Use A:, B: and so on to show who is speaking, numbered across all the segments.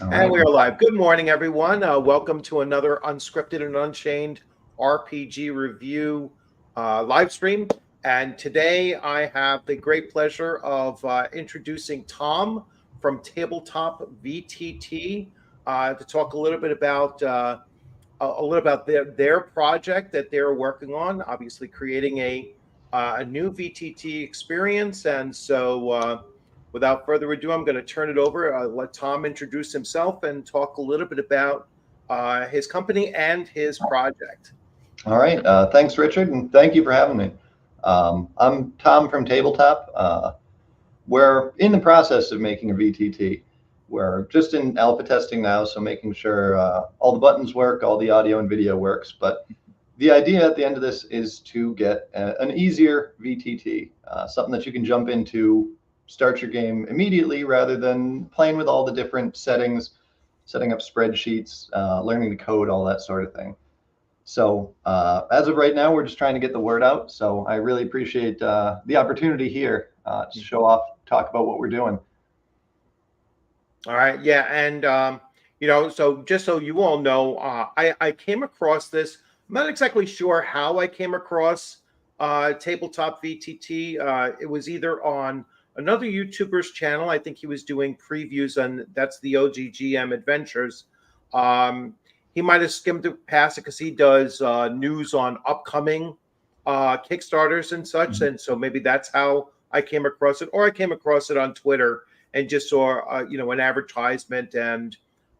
A: All
B: And
A: right.
B: we are live. Good morning, everyone. Welcome to another Unscripted and Unchained RPG review live stream. And today I have the great pleasure of introducing Tom from Tabyltop VTT to talk a little bit about their project that they're working on. Obviously, creating a new VTT experience, and so. Without further ado, I'm going to turn it over, let Tom introduce himself and talk a little bit about his company and his project.
A: All right. Thanks, Richard, and thank you for having me. I'm Tom from Tabyltop. We're in the process of making a VTT. We're just in alpha testing now, so making sure all the buttons work, all the audio and video works. But the idea at the end of this is to get an easier VTT, something that you can jump into, start your game immediately rather than playing with all the different settings, setting up spreadsheets, learning the code, all that sort of thing. So as of right now, we're just trying to get the word out. So I really appreciate the opportunity here to show off, talk about what we're doing.
B: All right. Yeah. And, so just so you all know, I came across this. I'm not exactly sure how I came across Tabyltop VTT. It was either on another YouTuber's channel. I think he was doing previews on that's the OGGM Adventures. He might have skimmed past it because he does news on upcoming Kickstarters and such. And so maybe that's how I came across it, or I came across it on Twitter and just saw, an advertisement. And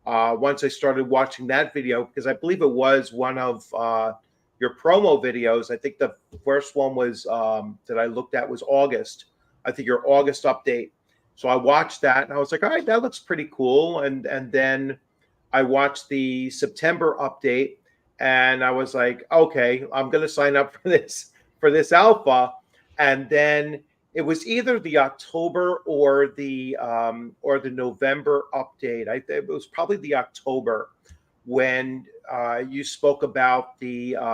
B: once I started watching that video, because I believe it was one of your promo videos. I think the first one was that I looked at was August. I think your August update. So I watched that and I was like, all right, that looks pretty cool. And then I watched the September update and I was like, okay, I'm going to sign up for this alpha. And then it was either the October or the November update. It was probably the October when you spoke about the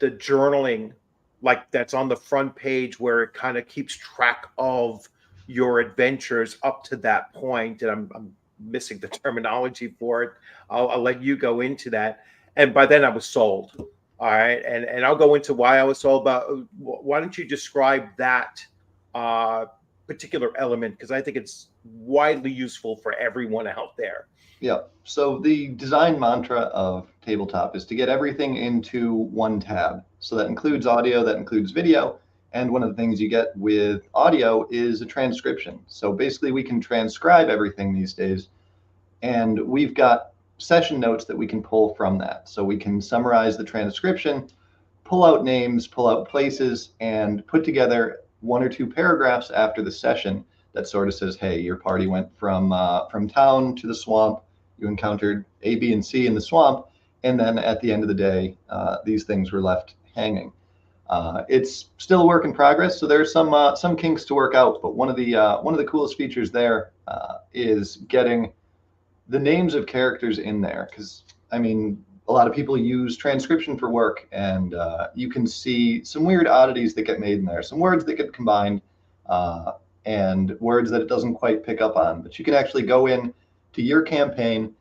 B: journaling, like that's on the front page where it kind of keeps track of your adventures up to that point. And I'm missing the terminology for it. I'll let you go into that. And by then I was sold. All right. And I'll go into why I was sold, but why don't you describe that particular element? Because I think it's widely useful for everyone out there.
A: Yeah. So the design mantra of Tabyltop is to get everything into one tab. So that includes audio, that includes video. And one of the things you get with audio is a transcription. So basically we can transcribe everything these days. And we've got session notes that we can pull from that. So we can summarize the transcription, pull out names, pull out places, and put together one or two paragraphs after the session that sort of says, hey, your party went from town to the swamp. You encountered A, B, and C in the swamp. And then at the end of the day, these things were left hanging. It's still a work in progress, so there's some kinks to work out. But one of the coolest features there is getting the names of characters in there, because I mean, a lot of people use transcription for work, and you can see some weird oddities that get made in there, some words that get combined, and words that it doesn't quite pick up on. But you can actually go in to your campaign,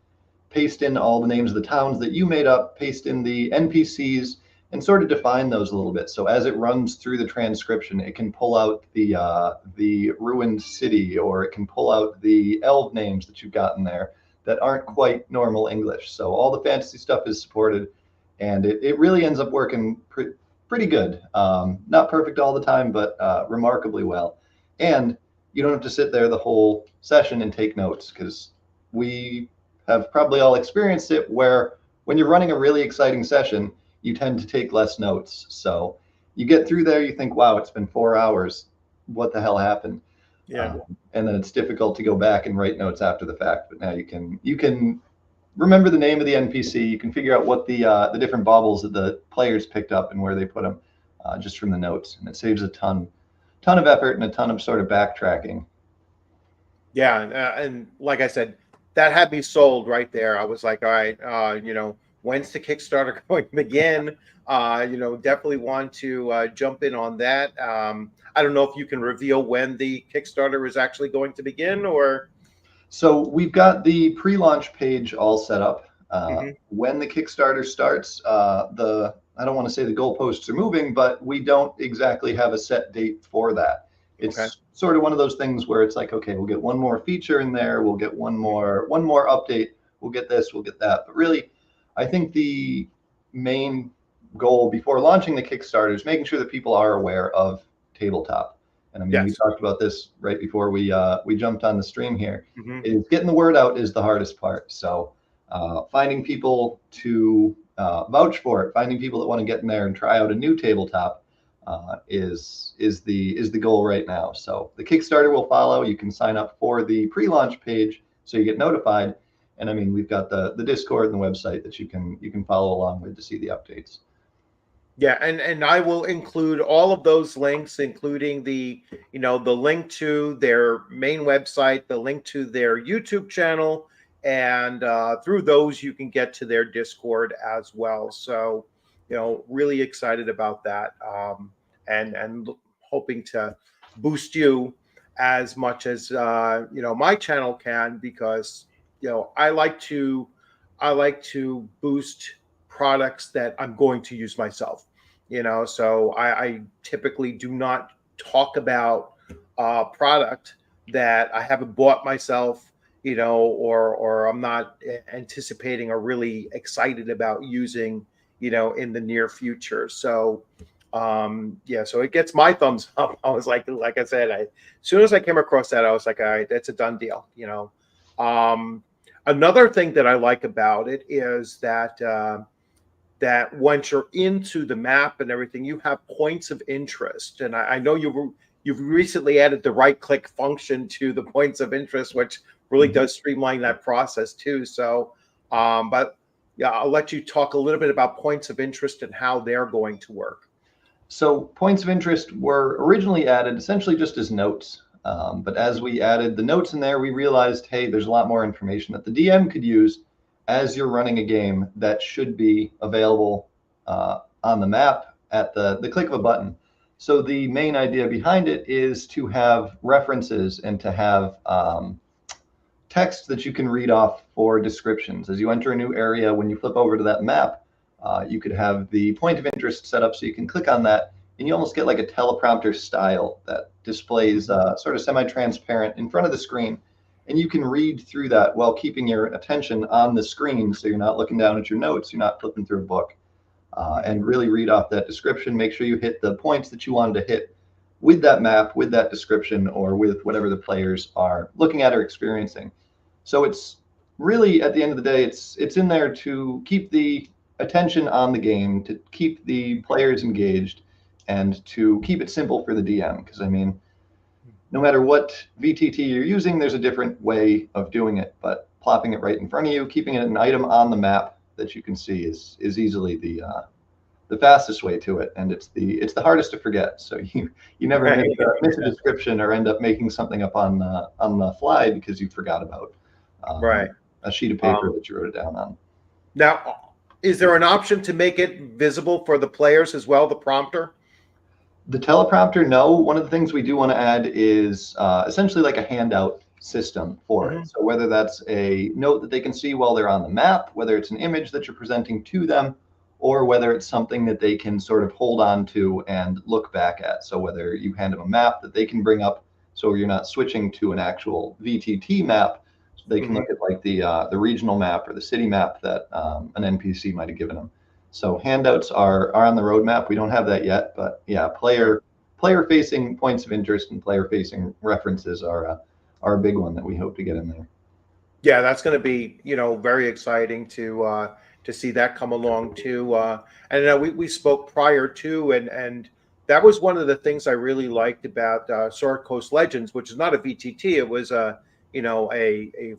A: paste in all the names of the towns that you made up, paste in the NPCs, and sort of define those a little bit. So as it runs through the transcription, it can pull out the ruined city, or it can pull out the elf names that you've got in there that aren't quite normal English. So all the fantasy stuff is supported, and it really ends up working pretty good. Not perfect all the time, but remarkably well. And you don't have to sit there the whole session and take notes, because we have probably all experienced it where when you're running a really exciting session, you tend to take less notes. So you get through there, you think, wow, it's been 4 hours. What the hell happened?
B: Yeah.
A: And then it's difficult to go back and write notes after the fact. But now you can remember the name of the NPC. You can figure out what the different baubles that the players picked up and where they put them just from the notes. And it saves a ton of effort and a ton of sort of backtracking.
B: Yeah. And like I said, that had me sold right there. I was like, all right, when's the Kickstarter going to begin? Definitely want to jump in on that. I don't know if you can reveal when the Kickstarter is actually going to begin, or.
A: So we've got the pre-launch page all set up.
B: Mhm.
A: When the Kickstarter starts, I don't want to say the goalposts are moving, but we don't exactly have a set date for that.
B: Okay.
A: It's sort of one of those things where it's like, okay, we'll get one more feature in there, we'll get one more update, we'll get this, we'll get that. But really, I think the main goal before launching the Kickstarter is making sure that people are aware of Tabletop. And I mean, we
B: Yes.
A: talked about this right before we jumped on the stream here.
B: Hmm.
A: Is getting the word out is the hardest part. So finding people to vouch for it, finding people that want to get in there and try out a new tabletop is the goal right now. So the Kickstarter will follow. You can sign up for the pre-launch page so you get notified. And I mean, we've got the Discord and the website that you can follow along with to see the updates.
B: Yeah, and I will include all of those links, including the link to their main website, the link to their YouTube channel, and through those you can get to their Discord as well. So, really excited about that, and hoping to boost you as much as my channel can, because I like to boost products that I'm going to use myself. So I typically do not talk about product that I haven't bought myself, or I'm not anticipating or really excited about using, in the near future. So yeah, so it gets my thumbs up. I was like I said, as soon as I came across that, I was like, all right, that's a done deal. Another thing that I like about it is that once you're into the map and everything, you have points of interest. And I know you've recently added the right click function to the points of interest, which really
A: Mhm.
B: does streamline that process too. So, but yeah, I'll let you talk a little bit about points of interest and how they're going to work.
A: So points of interest were originally added essentially just as notes. But as we added the notes in there, we realized, hey, there's a lot more information that the DM could use as you're running a game that should be available on the map at the click of a button. So the main idea behind it is to have references and to have text that you can read off for descriptions. As you enter a new area, when you flip over to that map, you could have the point of interest set up so you can click on that, and you almost get like a teleprompter style that displays sort of semi-transparent in front of the screen. And you can read through that while keeping your attention on the screen, so you're not looking down at your notes, you're not flipping through a book, and really read off that description. Make sure you hit the points that you wanted to hit with that map, with that description, or with whatever the players are looking at or experiencing. So it's really, at the end of the day, it's in there to keep the attention on the game, to keep the players engaged, and to keep it simple for the DM. Because I mean, no matter what VTT you're using, there's a different way of doing it. But plopping it right in front of you, keeping it an item on the map that you can see is easily the fastest way to it, and it's the hardest to forget. So you never
B: Right.
A: miss a description or end up making something up on the fly because you forgot about
B: Right.
A: a sheet of paper
B: Um,
A: that you wrote it down on.
B: Now, is there an option to make it visible for the players as well, the prompter?
A: The teleprompter, no. One of the things we do want to add is essentially like a handout system for it.
B: Hmm.
A: So whether that's a note that they can see while they're on the map, whether it's an image that you're presenting to them, or whether it's something that they can sort of hold on to and look back at. So whether you hand them a map that they can bring up, so you're not switching to an actual VTT map, so they can
B: Hmm.
A: look at like the regional map or the city map that an NPC might have given them. So handouts are on the roadmap. We don't have that yet, but yeah, player facing points of interest and player facing references are a big one that we hope to get in there.
B: Yeah, that's going to be, very exciting to see that come along too. And we spoke prior to, and that was one of the things I really liked about Sword Coast Legends, which is not a VTT. It was a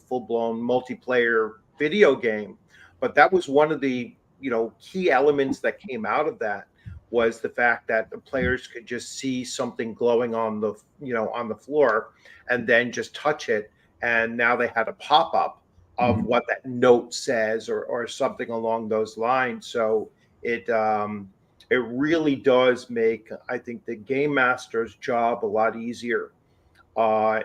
B: full blown multiplayer video game, but that was one of the key elements that came out of that, was the fact that the players could just see something glowing on the floor, and then just touch it, and now they had a pop up of what that note says, or something along those lines. So it really does make, I think, the game master's job a lot easier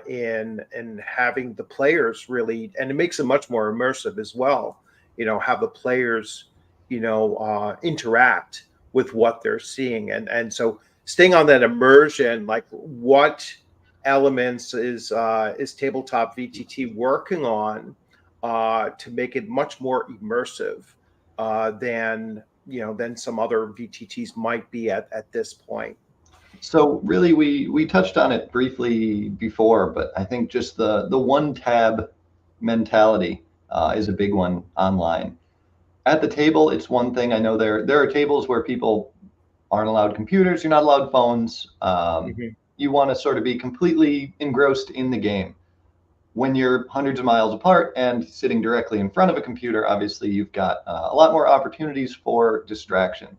B: in having the players really, and it makes it much more immersive as well. Have the players, interact with what they're seeing, and so staying on that immersion, like what elements is Tabletop VTT working on to make it much more immersive than some other VTTs might be at this point.
A: So really, we touched on it briefly before, but I think just the one tab mentality is a big one online. At the table, it's one thing. I know there are tables where people aren't allowed computers, you're not allowed phones. You want to sort of be completely engrossed in the game. When you're hundreds of miles apart and sitting directly in front of a computer, obviously you've got a lot more opportunities for distraction.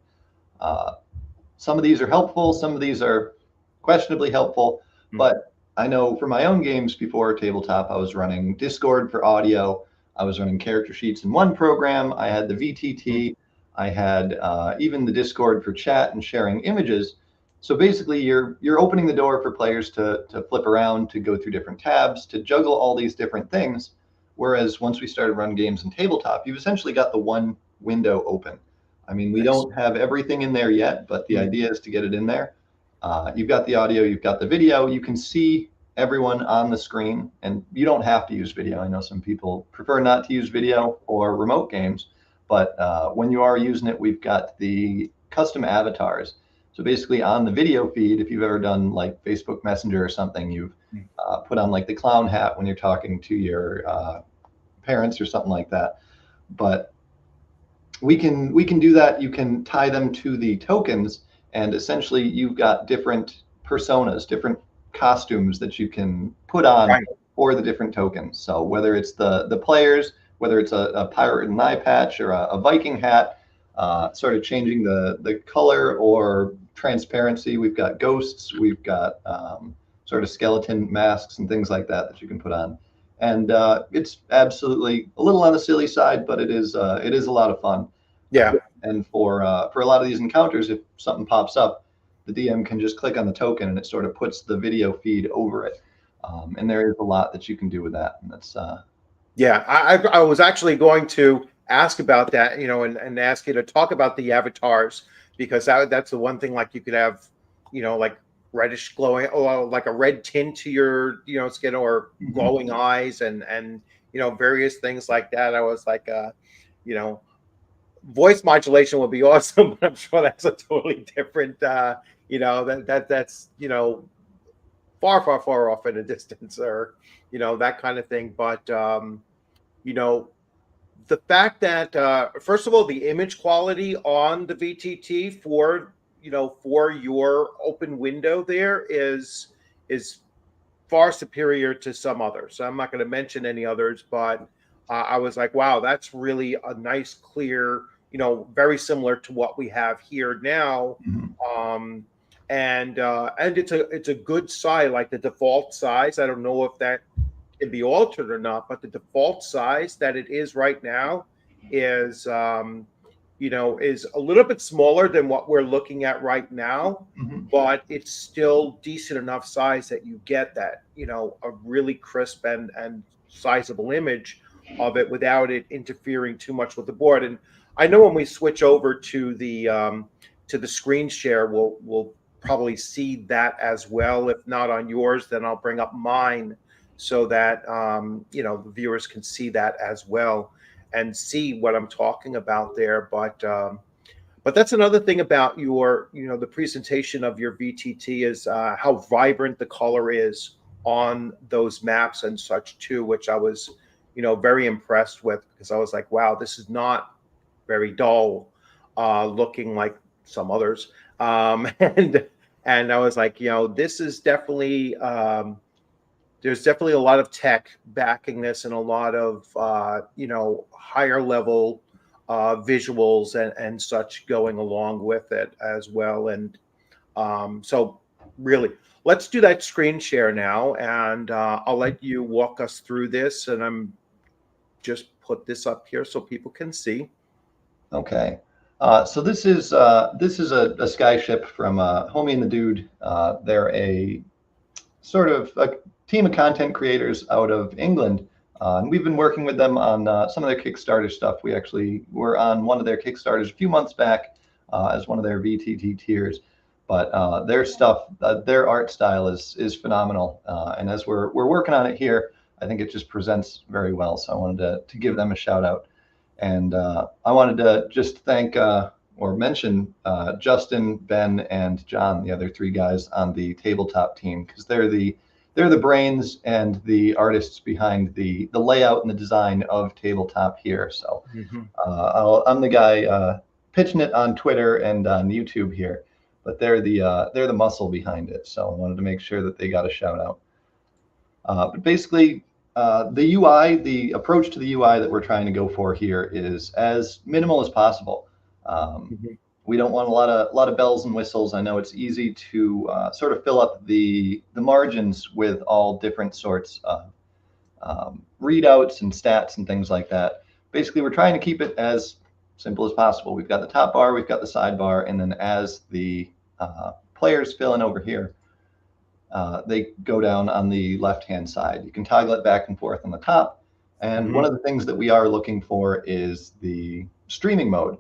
A: Some of these are helpful, some of these are questionably helpful, but I know for my own games before Tabletop, I was running Discord for audio. I was running character sheets in one program. I had the VTT. I had even the Discord for chat and sharing images. So basically, you're opening the door for players to flip around, to go through different tabs, to juggle all these different things. Whereas once we started running games in Tabletop, you've essentially got the one window open. I mean, we don't have everything in there yet, but the idea is to get it in there. You've got the audio, you've got the video. You can see everyone on the screen, and you don't have to use video. I know some people prefer not to use video for remote games, but when you are using it, we've got the custom avatars. So basically on the video feed, if you've ever done like Facebook Messenger or something, you've put on like the clown hat when you're talking to your parents or something like that. But we can do that. You can tie them to the tokens, and essentially you've got different personas, different costumes that you can put on for the different tokens. So whether it's the players, whether it's a pirate with an eye patch or a Viking hat, sort of changing the color or transparency. We've got ghosts, we've got sort of skeleton masks and things like that you can put on. And it's absolutely a little on the silly side, but it is a lot of fun.
B: Yeah.
A: And for a lot of these encounters, if something pops up, the DM can just click on the token and it sort of puts the video feed over it. And there is a lot that you can do with that. And that's
B: yeah, I was actually going to ask about that, and ask you to talk about the avatars, because that's the one thing, like you could have, like reddish glowing, or like a red tint to your, skin, or glowing eyes, and various things like that. I was like, voice modulation would be awesome, but I'm sure that's a totally different, that's far off in a distance, or that kind of thing. But the fact that first of all, the image quality on the VTT for your open window there is far superior to some others. So I'm not going to mention any others, but I was like, wow, that's really a nice, clear, very similar to what we have here now. And it's a good size, like the default size. I don't know if that can be altered or not, but the default size that it is right now is is a little bit smaller than what we're looking at right now, but it's still decent enough size that you get that, a really crisp and sizable image of it without it interfering too much with the board. And I know when we switch over to the screen share, we'll probably see that as well. If not on yours, then I'll bring up mine so that the viewers can see that as well and see what I'm talking about there. But that's another thing about your the presentation of your VTT is how vibrant the color is on those maps and such too, which I was very impressed with, because I was like, wow, this is not very dull looking like some others. And I was like, this is definitely there's definitely a lot of tech backing this, and a lot of higher level visuals and such going along with it as well. And so really, let's do that screen share now, and I'll let you walk us through this. And I'm just put this up here so people can see.
A: Okay. So this is a skyship from Homie and the Dude. They're a sort of a team of content creators out of England. And we've been working with them on some of their Kickstarter stuff. We actually were on one of their Kickstarters a few months back as one of their VTT tiers. But their stuff, their art style is phenomenal. And as we're working on it here, I think it just presents very well. So I wanted to give them a shout out. And I wanted to just thank or mention Justin, Ben, and John, the other three guys on the tabletop team, because they're the brains and the artists behind the layout and the design of tabletop here. So I'm the guy pitching it on Twitter and on YouTube here, but they're the muscle behind it. So I wanted to make sure that they got a shout out. But basically, the UI, the approach to the UI that we're trying to go for here is as minimal as possible. We don't want a lot of bells and whistles. I know it's easy to sort of fill up the margins with all different sorts of readouts and stats and things like that. Basically, we're trying to keep it as simple as possible. We've got the top bar, we've got the sidebar, and then as the players fill in over here, they go down on the left-hand side. You can toggle it back and forth on the top. And one of the things that we are looking for is the streaming mode.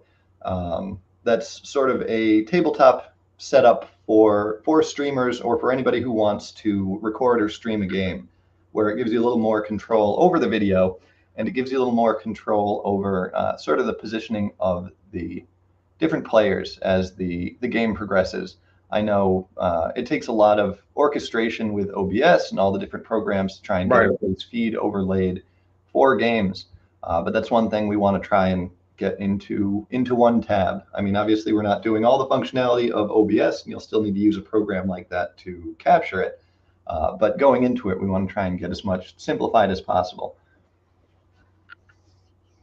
A: That's sort of a tabletop setup for streamers or for anybody who wants to record or stream a game, where it gives you a little more control over the video, and it gives you a little more control over sort of the positioning of the different players as the game progresses. I know it takes a lot of orchestration with OBS and all the different programs to try and get everybody's feed overlaid for games. But that's one thing we want to try and get into one tab. I mean, obviously, we're not doing all the functionality of OBS, and you'll still need to use a program like that to capture it. But going into it, we want to try and get as much simplified as possible.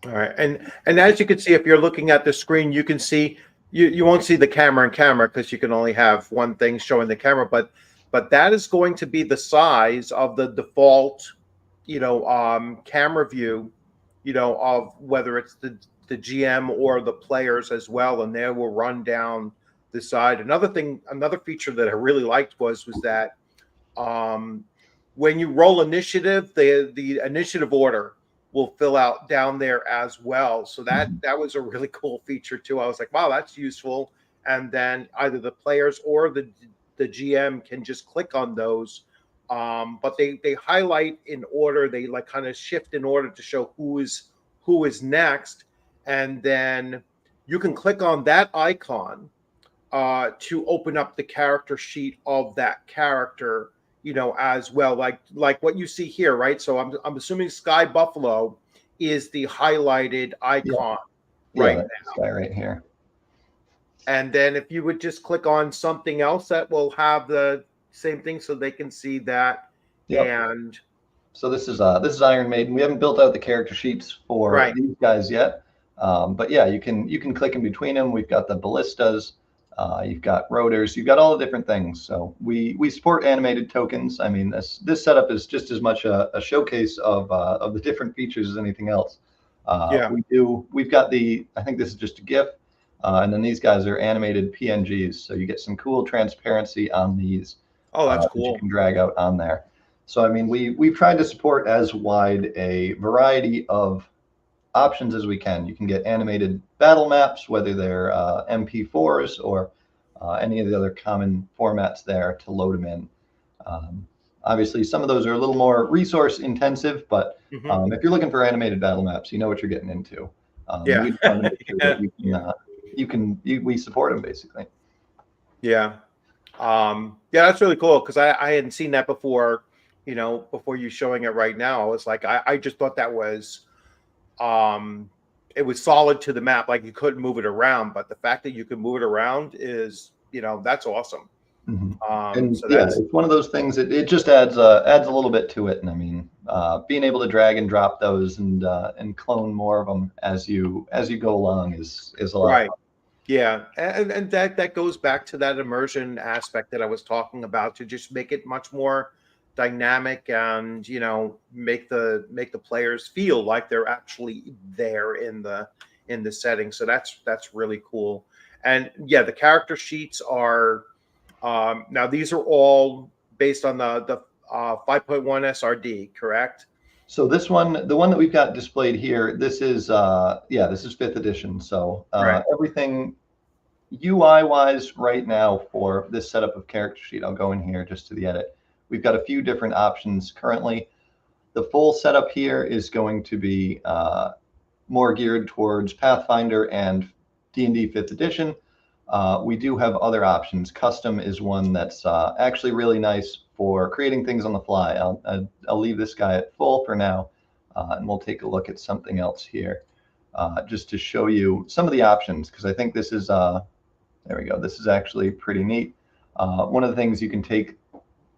B: All right, and as you can see, if you're looking at the screen, you can see you won't see the camera in camera because you can only have one thing showing the camera, but that is going to be the size of the default, camera view, of whether it's the GM or the players as well, and they will run down the side. Another feature that I really liked was that when you roll initiative, the initiative order will fill out down there as well. So that was a really cool feature too. I was like, wow, that's useful. And then either the players or the GM can just click on those. But they highlight in order. They like kind of shift in order to show who is next. And then you can click on that icon to open up the character sheet of that character, as well, like what you see here, right? So I'm assuming Sky Buffalo is the highlighted icon right now.
A: This guy right here.
B: And then if you would just click on something else that will have the same thing, so they can see that.
A: Yep.
B: And
A: so this is Iron Maiden. We haven't built out the character sheets for these guys yet, but yeah, you can click in between them. We've got the ballistas. You've got rotors, you've got all the different things. So we support animated tokens. I mean, this setup is just as much a showcase of the different features as anything else. We've got I think this is just a GIF, and then these guys are animated PNGs. So you get some cool transparency on these.
B: Oh, that's cool.
A: That you can drag out on there. So I mean, we've tried to support as wide a variety of options as we can. You can get animated battle maps, whether they're MP4s or any of the other common formats there to load them in. Obviously, some of those are a little more resource intensive, but if you're looking for animated battle maps, you know what you're getting into. We support them basically.
B: Yeah, that's really cool because I hadn't seen that before. Before you showing it right now, I was like, I just thought that was. It was solid to the map, like you couldn't move it around, but the fact that you can move it around is, that's awesome.
A: It's one of those things that it just adds a little bit to it. And I mean, being able to drag and drop those and clone more of them as you go along is a lot.
B: Right. Yeah, and that goes back to that immersion aspect that I was talking about, to just make it much more dynamic and make the players feel like they're actually there in the setting. So that's really cool. And yeah, the character sheets are now these are all based on the 5.1 SRD, correct?
A: So this one, the one that we've got displayed here, this is yeah, this is 5th edition. So
B: Right.
A: everything UI wise right now for this setup of character sheet, I'll go in here just to the edit. We've got a few different options currently. The full setup here is going to be more geared towards Pathfinder and D&D 5th edition. We do have other options. Custom is one that's actually really nice for creating things on the fly. I'll leave this guy at full for now, and we'll take a look at something else here just to show you some of the options, because I think this is, there we go, this is actually pretty neat. One of the things, you can take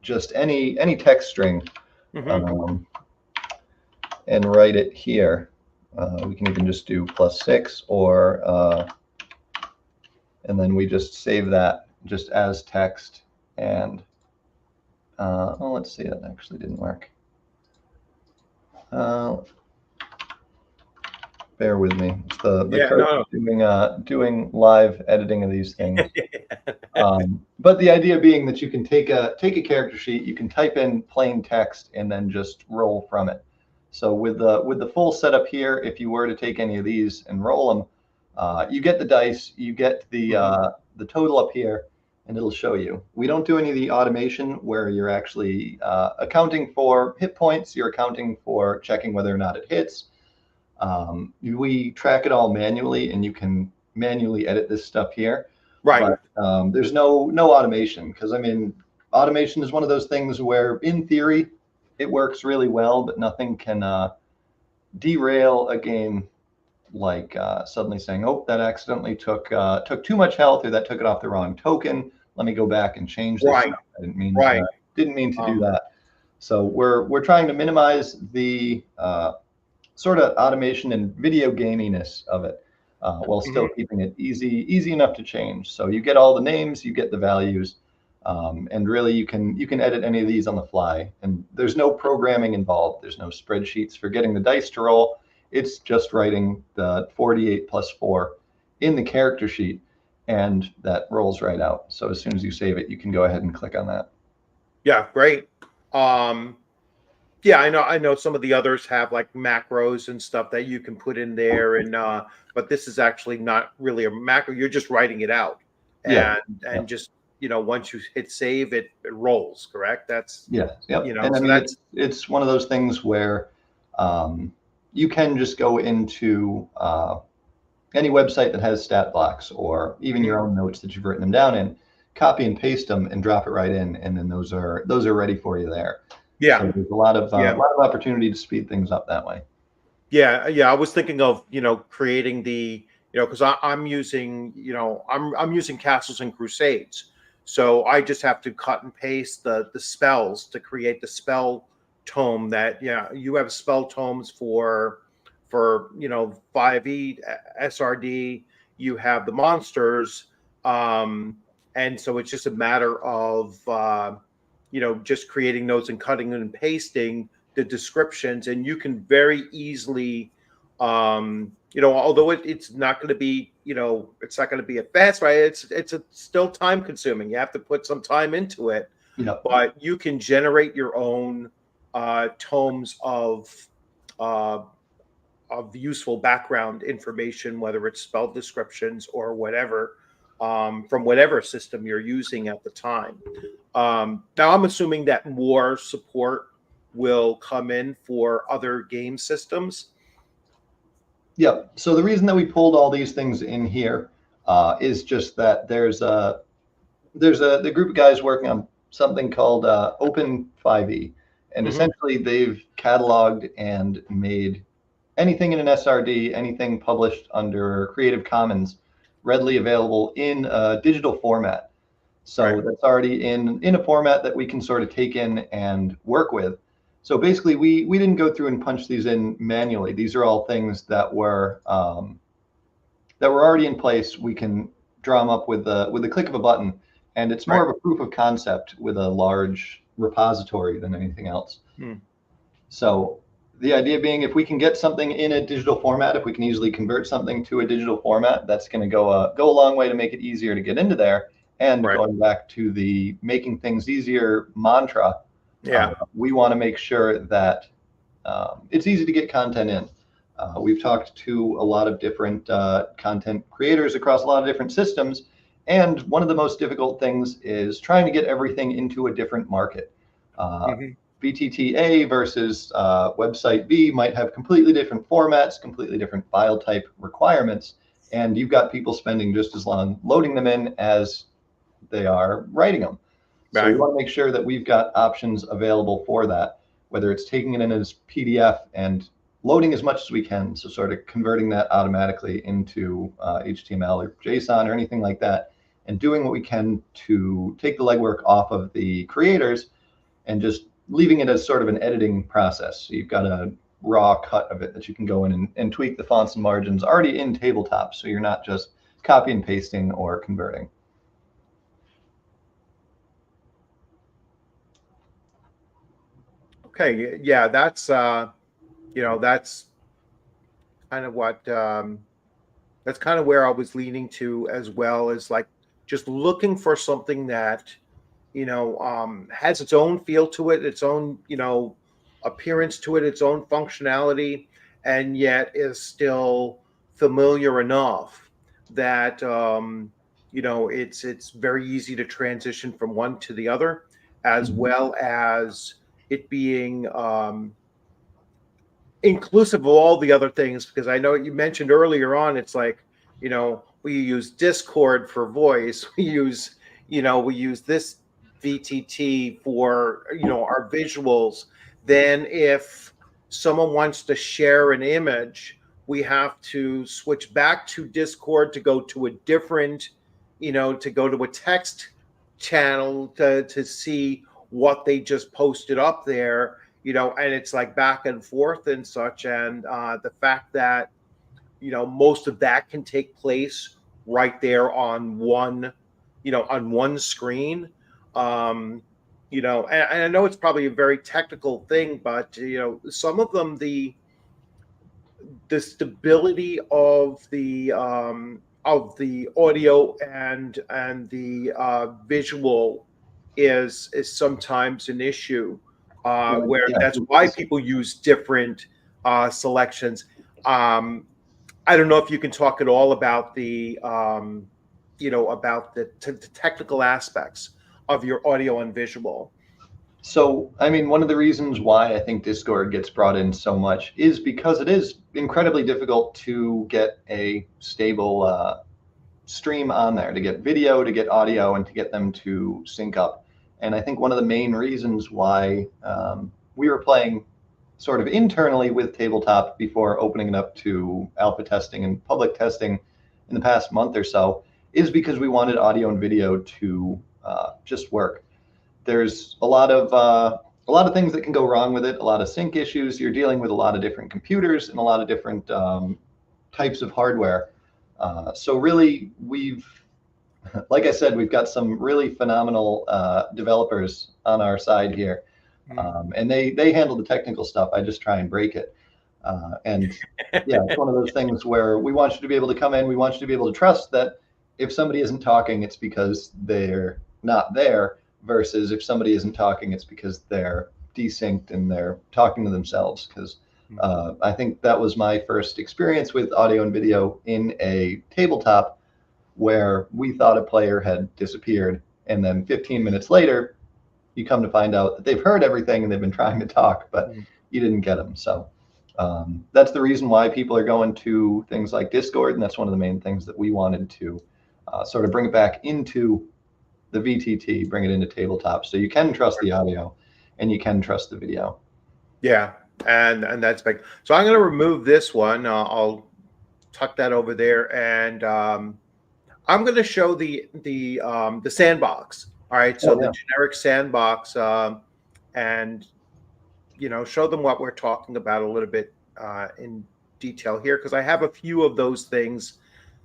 A: just any text string and write it here. We can even just do +6 or and then we just save that just as text. And well, let's see, that actually didn't work. Bear with me. It's the doing live editing of these things. But the idea being that you can take a character sheet, you can type in plain text, and then just roll from it. So with the full setup here, if you were to take any of these and roll them, you get the dice, you get the total up here, and it'll show you. We don't do any of the automation where you're actually accounting for hit points. You're accounting for checking whether or not it hits. We track it all manually, and you can manually edit this stuff here.
B: Right.
A: But there's no automation, because I mean, automation is one of those things where in theory it works really well, but nothing can derail a game like suddenly saying, oh, that accidentally took too much health, or that took it off the wrong token. Let me go back and change this.
B: Right.
A: I didn't mean to do that. So we're trying to minimize the sort of automation and video gaminess of it, while still keeping it easy enough to change. So you get all the names, you get the values, and really you can edit any of these on the fly. And there's no programming involved. There's no spreadsheets for getting the dice to roll. It's just writing the 48 + 4 in the character sheet, and that rolls right out. So as soon as you save it, you can go ahead and click on that.
B: Yeah, great. Yeah, I know some of the others have like macros and stuff that you can put in there, and but this is actually not really a macro. You're just writing it out, and just once you hit save, it rolls. Correct? That's
A: and I
B: so
A: mean, it's one of those things where you can just go into any website that has stat blocks, or even your own notes that you've written them down in, copy and paste them and drop it right in, and then those are ready for you there.
B: Yeah.
A: So there's a lot of opportunity to speed things up that way.
B: Yeah. I was thinking of creating the because I'm using I'm using Castles and Crusades, so I just have to cut and paste the spells to create the spell tome. That you have spell tomes for 5e SRD. You have the monsters, and so it's just a matter of just creating those and cutting and pasting the descriptions, and you can very easily, although it's not going to be, it's not going to be a fast, right? It's still time consuming. You have to put some time into it, but you can generate your own tomes of useful background information, whether it's spell descriptions or whatever, from whatever system you're using at the time. Now, I'm assuming that more support will come in for other game systems.
A: Yeah. So the reason that we pulled all these things in here is just that there's the group of guys working on something called Open 5e, and essentially they've cataloged and made anything in an SRD, anything published under Creative Commons, readily available in a digital format. So that's already in a format that we can sort of take in and work with. So basically, we didn't go through and punch these in manually. These are all things that were already in place. We can draw them up with the click of a button, and it's more of a proof of concept with a large repository than anything else.
B: Hmm.
A: So the idea being, if we can get something in a digital format, if we can easily convert something to a digital format, that's going to go a long way to make it easier to get into there. And
B: Right.
A: going back to the making things easier mantra,
B: Yeah.
A: we want to make sure that it's easy to get content in. We've talked to a lot of different content creators across a lot of different systems, and one of the most difficult things is trying to get everything into a different market.
B: Hmm.
A: VTTA versus website B might have completely different formats, completely different file type requirements, and you've got people spending just as long loading them in as they are writing them. So we
B: Right.
A: want to make sure that we've got options available for that, whether it's taking it in as PDF and loading as much as we can, so sort of converting that automatically into HTML or JSON or anything like that, and doing what we can to take the legwork off of the creators and just leaving it as sort of an editing process. So you've got a raw cut of it that you can go in and tweak the fonts and margins already in Tabletop, so you're not just copy and pasting or converting.
B: Okay. Yeah. That's that's kind of what that's kind of where I was leaning to, as well as like just looking for something that has its own feel to it, its own appearance to it, its own functionality, and yet is still familiar enough that it's very easy to transition from one to the other, as
A: Mhm.
B: well as it being inclusive of all the other things. Because I know you mentioned earlier on, it's like we use Discord for voice, we use this VTT for our visuals. Then if someone wants to share an image, we have to switch back to Discord to go to a different, to go to a text channel to see what they just posted up there, and it's like back and forth and such. And the fact that most of that can take place right there on one screen. And I know it's probably a very technical thing, but some of them, the stability of the audio and the visual is sometimes an issue,
A: Well,
B: where
A: yeah,
B: that's why people use different selections. I don't know if you can talk at all about the technical aspects of your audio and visual.
A: so, I mean, one of the reasons why I think Discord gets brought in so much is because it is incredibly difficult to get a stable stream on there, to get video, to get audio, and to get them to sync up. And I think one of the main reasons why we were playing sort of internally with Tabletop before opening it up to alpha testing and public testing in the past month or so is because we wanted audio and video to just work. There's a lot of things that can go wrong with it, a lot of sync issues. You're dealing with a lot of different computers and a lot of different types of hardware. So really, like I said, we've got some really phenomenal developers on our side here,
B: Mm.
A: and they handle the technical stuff. I just try and break it. And yeah, it's one of those things where we want you to be able to come in. We want you to be able to trust that if somebody isn't talking, it's because they're not there, versus if somebody isn't talking, it's because they're desynced and they're talking to themselves. Because I think that was my first experience with audio and video in a tabletop where we thought a player had disappeared. And then 15 minutes later, you come to find out that they've heard everything and they've been trying to talk, but
B: Mm.
A: you didn't get them. So that's the reason why people are going to things like Discord. And that's one of the main things that we wanted to sort of bring it back into the VTT, bring it into Tabletop. So you can trust the audio and you can trust the video.
B: Yeah, and that's big. So I'm going to remove this one. I'll tuck that over there, and I'm going to show the sandbox. All right, so
A: Oh,
B: the
A: yeah.
B: generic sandbox, and show them what we're talking about a little bit in detail here, because I have a few of those things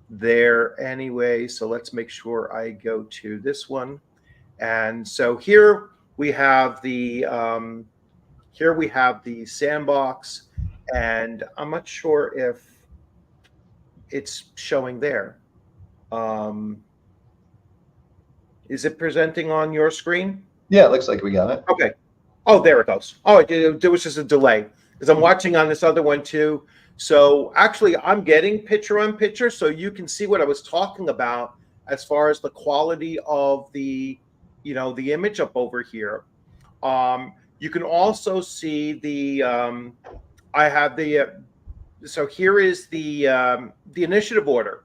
B: there anyway. So let's make sure I go to this one. And so here we have the here we have the sandbox, and I'm not sure if it's showing there. Um, is it presenting on your screen?
A: Yeah, it looks like we got it.
B: Okay. Oh, there it goes. Oh, there was just a delay because I'm watching on this other one too. So actually, I'm getting picture on picture, so you can see what I was talking about as far as the quality of the, the image up over here. You can also see the. I have the. So here is the initiative order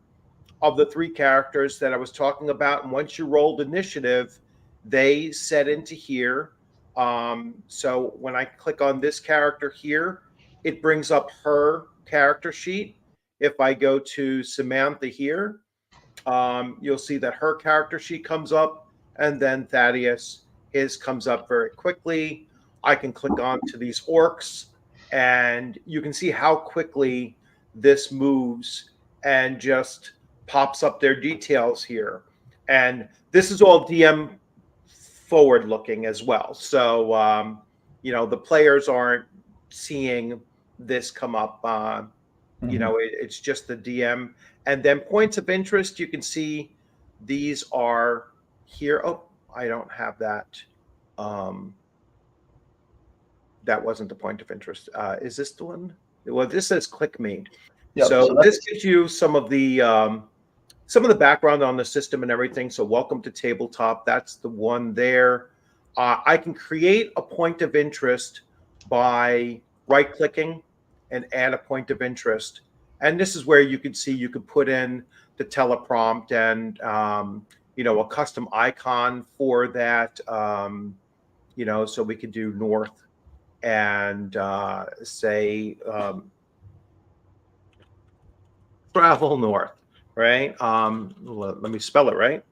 B: of the three characters that I was talking about. And once you rolled initiative, they set into here. So when I click on this character here, it brings up her character sheet. If I go to Samantha here, you'll see that her character sheet comes up, and then Thaddeus, his comes up very quickly. I can click on to these orcs, and you can see how quickly this moves and just pops up their details here. And this is all DM forward looking as well. So, the players aren't seeing this come up. It's just the DM. And then points of interest, you can see these are here. Oh, I don't have that. That wasn't the point of interest. Is this the one? Well, this says click me.
A: Yep,
B: So this gives you some of the background on the system and everything. So welcome to Tabletop. That's the one there. I can create a point of interest by right-clicking and add a point of interest. And this is where you can see you could put in the teleprompt and a custom icon for that. So we could do north and say travel north, right? Let me spell it right.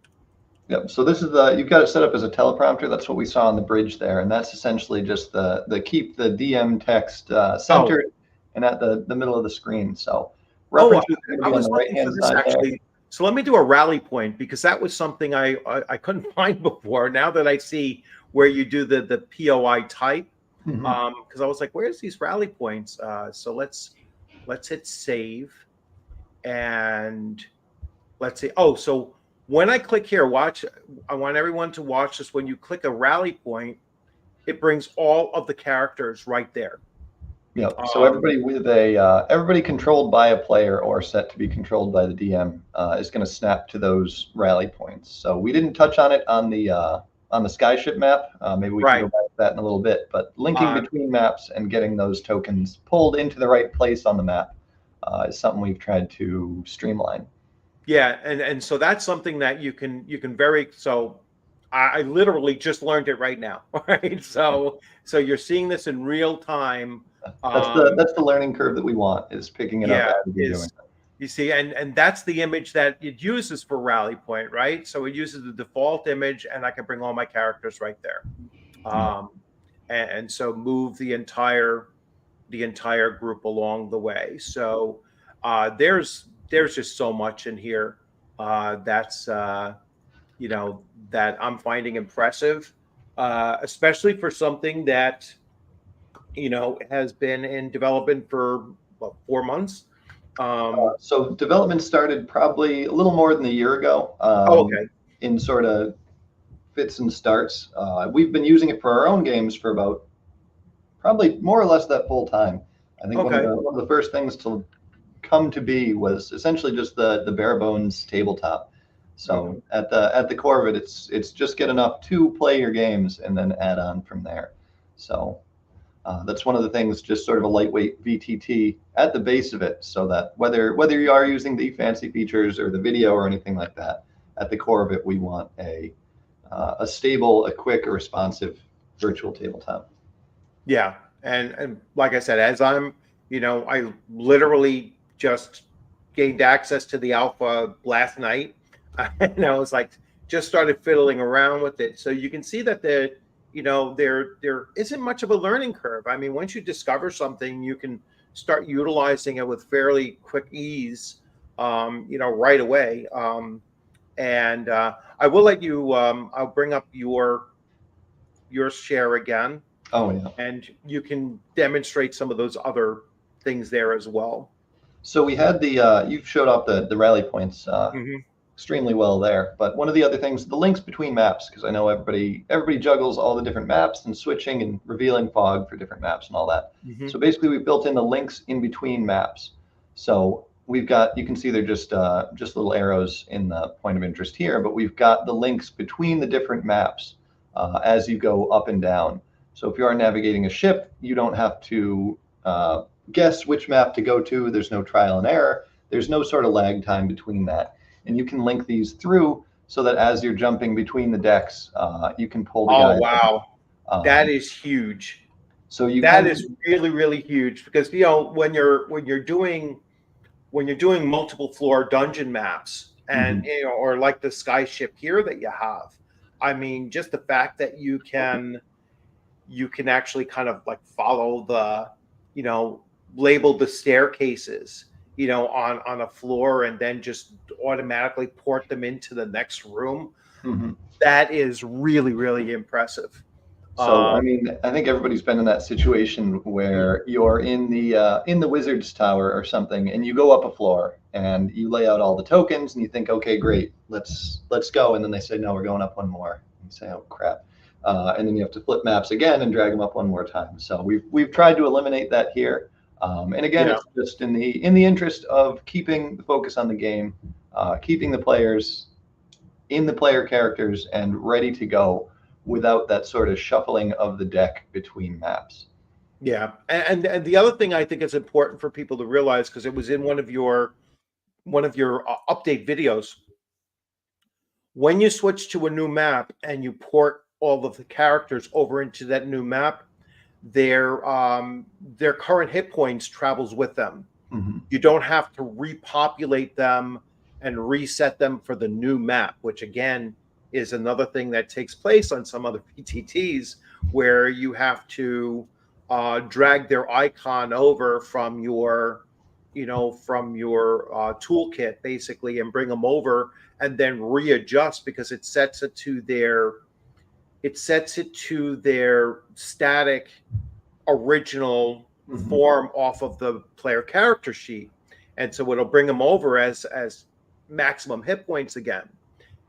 A: Yep. So this is you've got it set up as a teleprompter. That's what we saw on the bridge there, and that's essentially just the keep the DM text centered and at the middle of the screen. So references are going to be on the right hand side actually. There.
B: So let me do a rally point, because that was something I couldn't find before. Now that I see where you do the POI type, because I was like, where's these rally points? So let's hit save, and let's see. Oh, so when I click here, watch. I want everyone to watch this. When you click a rally point, it brings all of the characters right there.
A: Yeah. So everybody with everybody controlled by a player or set to be controlled by the DM is going to snap to those rally points. So we didn't touch on it on the Skyship map. Maybe we can go back to that in a little bit. But linking between maps and getting those tokens pulled into the right place on the map is something we've tried to streamline.
B: Yeah, and so that's something that you can so I literally just learned it right now, right? So you're seeing this in real time.
A: That's the learning curve that we want, is picking it up as you're doing it.
B: You see, and that's the image that it uses for rally point, right? So it uses the default image, and I can bring all my characters right there. And so move the entire group along the way. So there's just so much in here that's that I'm finding impressive, especially for something that has been in development for 4 months.
A: So development started probably a little more than a year ago.
B: Okay.
A: In sort of fits and starts. We've been using it for our own games for about probably more or less that full time. I think one of the first things to come to be was essentially just the bare bones tabletop. So at the core of it, it's just get enough to play your games and then add on from there. So that's one of the things, just sort of a lightweight VTT at the base of it, so that whether you are using the fancy features or the video or anything like that, at the core of it, we want a stable, a quick, a responsive virtual tabletop.
B: Yeah, and like I said, as I'm, I literally just gained access to the alpha last night, and I was like, just started fiddling around with it. So you can see that there isn't much of a learning curve. I mean, once you discover something, you can start utilizing it with fairly quick ease, right away. And I will let you. I'll bring up your your share again,
A: Oh yeah.
B: and you can demonstrate some of those other things there as well.
A: So we had you've showed off the rally points
B: Hmm.
A: extremely well there. But one of the other things, the links between maps, because I know everybody juggles all the different maps and switching and revealing fog for different maps and all that.
B: Hmm.
A: So basically, we've built in the links in between maps. So we've got, you can see they're just little arrows in the point of interest here, but we've got the links between the different maps as you go up and down. So if you are navigating a ship, you don't have to guess which map to go to. There's no trial and error. There's no sort of lag time between that. And you can link these through so that as you're jumping between the decks, you can pull the
B: Oh
A: guy.
B: wow, that
A: Um,
B: is huge.
A: so you
B: That
A: can,
B: is really really huge because when you're doing multiple floor dungeon maps and
A: mhm,
B: or like the skyship here that you have, I mean, just the fact that you can actually kind of like follow the, you know, label the staircases, you know, on a floor and then just automatically port them into the next room.
A: mhm.
B: That is really really impressive.
A: So I
B: Um,
A: mean, I think everybody's been in that situation where you're in the wizard's tower or something, and you go up a floor and you lay out all the tokens, and you think, okay, great, let's go, and then they say, no, we're going up one more. And you say, oh crap, and then you have to flip maps again and drag them up one more time. So we've tried to eliminate that here, and again,
B: yeah.
A: it's just in the interest of keeping the focus on the game, keeping the players in the player characters and ready to go without that sort of shuffling of the deck between maps.
B: Yeah, and the other thing I think is important for people to realize because it was in one of your update videos. When you switch to a new map and you port all of the characters over into that new map, their current hit points travels with them.
A: Mhm.
B: You don't have to repopulate them and reset them for the new map, which again is another thing that takes place on some other PTTs where you have to drag their icon over from your, you know, from your toolkit basically and bring them over and then readjust because it sets it to their static original
A: Mhm.
B: form off of the player character sheet, and so it'll bring them over as maximum hit points again,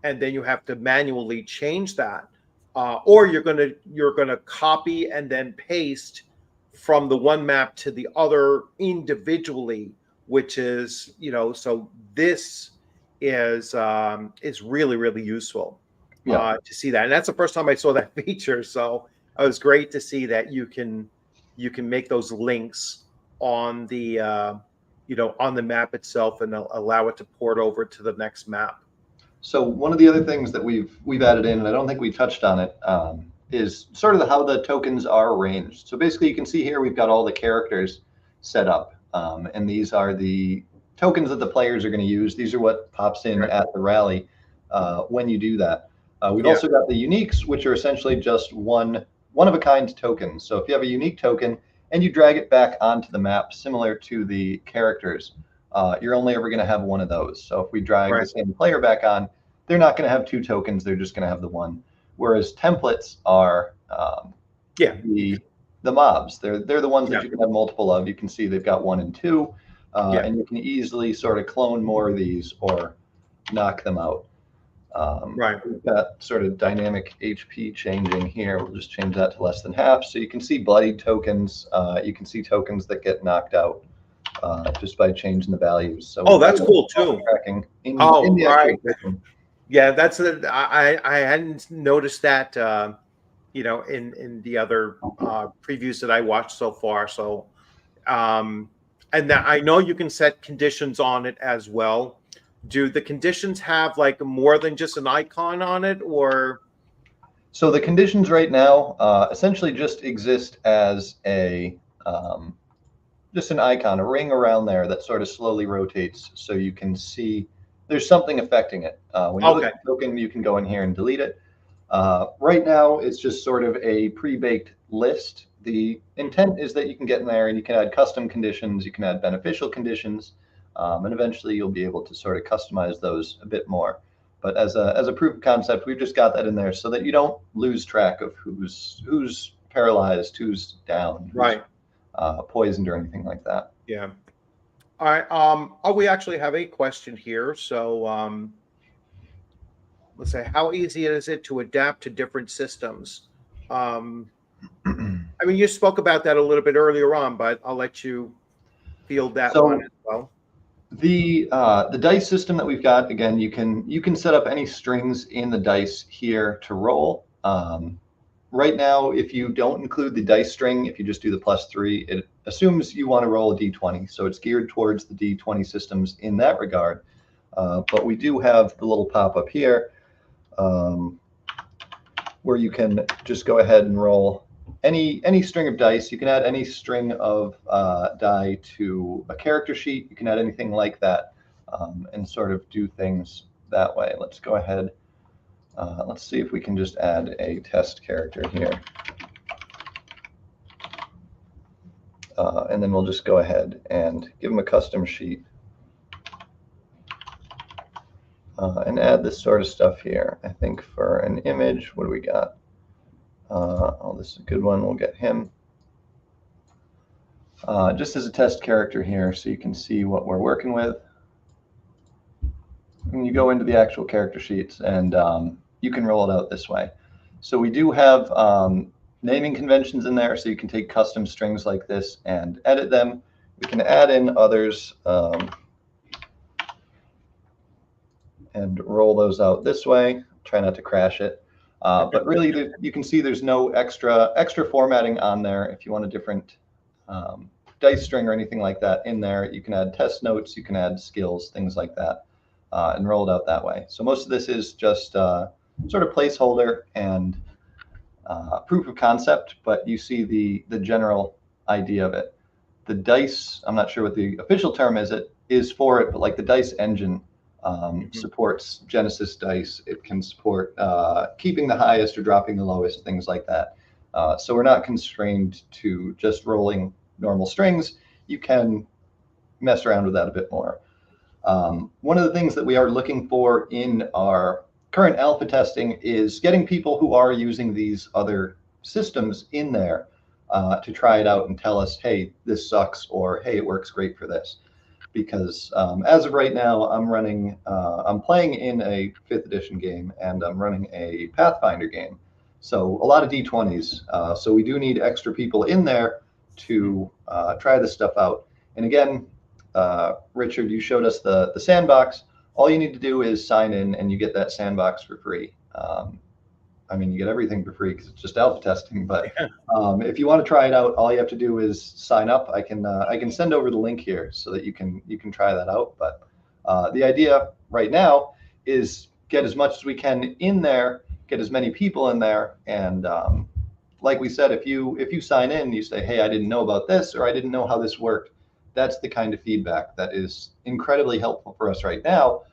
B: and then you have to manually change that, or you're gonna copy and then paste from the one map to the other individually, which is, you know, so this is really really useful
A: Yeah.
B: to see that, and that's the first time I saw that feature. So it was great to see that you can make those links on the you know, on the map itself and allow it to port over to the next map.
A: So one of the other things that we've added in, and I don't think we touched on it, is sort of how the tokens are arranged. So basically, you can see here we've got all the characters set up, and these are the tokens that the players are going to use. These are what pops in
B: Okay.
A: at the rally when you do that. We've
B: Yeah.
A: also got the uniques, which are essentially just one of a kind tokens. So if you have a unique token and you drag it back onto the map, similar to the characters, you're only ever going to have one of those. So if we drag
B: Right.
A: the same player back on, they're not going to have two tokens. They're just going to have the one. Whereas templates are
B: Yeah.
A: the mobs. They're the ones
B: Yeah.
A: that you can have multiple of. You can see they've got 1 and 2,
B: Yeah.
A: and you can easily sort of clone more of these or knock them out.
B: Right.
A: We've got sort of dynamic HP changing here. We'll just change that to less than half. So you can see bloodied tokens. You can see tokens that get knocked out just by changing the values. So
B: Oh,
A: we've got
B: that's cool
A: auto
B: too.
A: tracking in
B: Oh,
A: the
B: right.
A: actual token.
B: Yeah, that's I hadn't noticed that you know, in the other previews that I watched so far. So and that I know you can set conditions on it as well. Do the conditions have like more than just an icon on it, or
A: So the conditions right now essentially just exist as a just an icon, a ring around there that sort of slowly rotates, so you can see there's something affecting it. When you look
B: okay?
A: at the token, you can go in here and delete it. Right now, it's just sort of a pre-baked list. The intent is that you can get in there and you can add custom conditions, you can add beneficial conditions, and eventually you'll be able to sort of customize those a bit more. But as a proof of concept, we've just got that in there so that you don't lose track of who's paralyzed, who's down, who's poisoned, or anything like that.
B: Yeah. All right. Oh, we actually have a question here. So let's say, how easy is it to adapt to different systems? I mean, you spoke about that a little bit earlier on, but I'll let you field that one as well.
A: The dice system that we've got, again, you can set up any strings in the dice here to roll. Right now, if you don't include the dice string, if you just do the +3, it assumes you want to roll a d20. So it's geared towards the d20 systems in that regard. But we do have the little pop-up here where you can just go ahead and roll any string of dice. You can add any string of die to a character sheet. You can add anything like that and sort of do things that way. Let's go ahead. Let's see if we can just add a test character here. And then we'll just go ahead and give them a custom sheet and add this sort of stuff here. I think for an image, what do we got? Oh, this is a good one. We'll get him. Just as a test character here so you can see what we're working with. And you go into the actual character sheets and you can roll it out this way. So we do have naming conventions in there, so you can take custom strings like this and edit them. We can add in others and roll those out this way. Try not to crash it. But really, you can see there's no extra formatting on there. If you want a different dice string or anything like that in there, you can add test notes, you can add skills, things like that, and roll it out that way. So most of this is just sort of placeholder and proof of concept, but you see the general idea of it. The dice, I'm not sure what the official term is for it, but like the dice engine supports Genesis dice. It can support keeping the highest or dropping the lowest, things like that. So we're not constrained to just rolling normal strings. You can mess around with that a bit more. One of the things that we are looking for in our current alpha testing is getting people who are using these other systems in there to try it out and tell us, hey, this sucks, or hey, it works great for this. Because as of right now, I'm playing in a 5th edition game, and I'm running a Pathfinder game. So a lot of D20s. So we do need extra people in there to try this stuff out. And again, Richard, you showed us the sandbox. All you need to do is sign in, and you get that sandbox for free. I mean, you get everything for free because it's just alpha testing. But if you want to try it out, all you have to do is sign up. I can send over the link here so that you can try that out. But the idea right now is get as much as we can in there, get as many people in there, and like we said, if you sign in, you say, hey, I didn't know about this, or I didn't know how this worked. That's the kind of feedback that is incredibly helpful for us right now,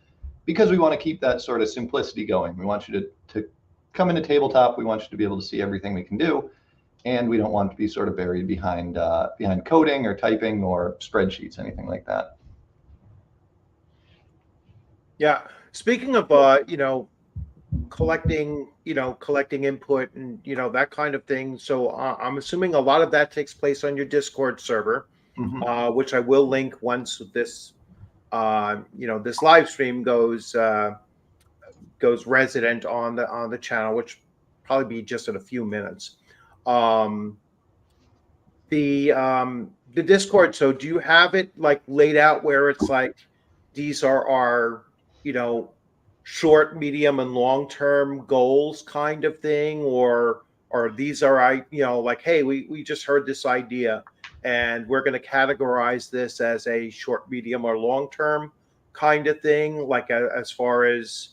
A: because we want to keep that sort of simplicity going. We want you to come into Tabletop. We want you to be able to see everything we can do, and we don't want to be sort of buried behind coding or typing or spreadsheets, anything like that.
B: Yeah. Speaking of collecting input and that kind of thing. So I'm assuming a lot of that takes place on your Discord server. Mm-hmm. Which I will link once this, this live stream goes resident on the channel, which probably be just in a few minutes. The Discord. So do you have it like laid out where it's like these are our short, medium, and long-term goals kind of thing, or these are like, hey, we just heard this idea, and we're going to categorize this as a short, medium, or long-term kind of thing, like as far as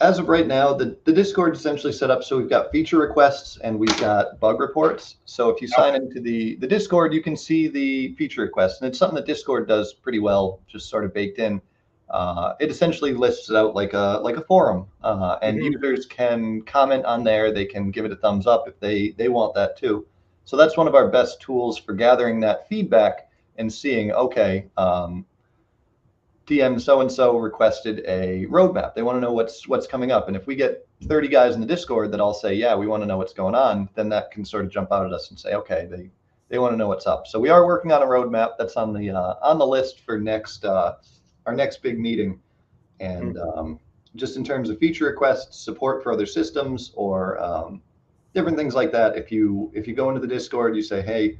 A: as of right now, the Discord is essentially set up so we've got feature requests and we've got bug reports. So if you sign into the Discord, you can see the feature requests, and it's something that Discord does pretty well, just sort of baked in. It essentially lists it out like a forum, and users can comment on there. They can give it a thumbs up if they want that too. So that's one of our best tools for gathering that feedback and seeing, okay, DM so-and-so requested a roadmap. They want to know what's coming up. And if we get 30 guys in the Discord that all say, yeah, we want to know what's going on, then that can sort of jump out at us and say, okay, they want to know what's up. So we are working on a roadmap that's on the list for our next big meeting. And just in terms of feature requests, support for other systems, or different things like that. If you go into the Discord, you say, hey,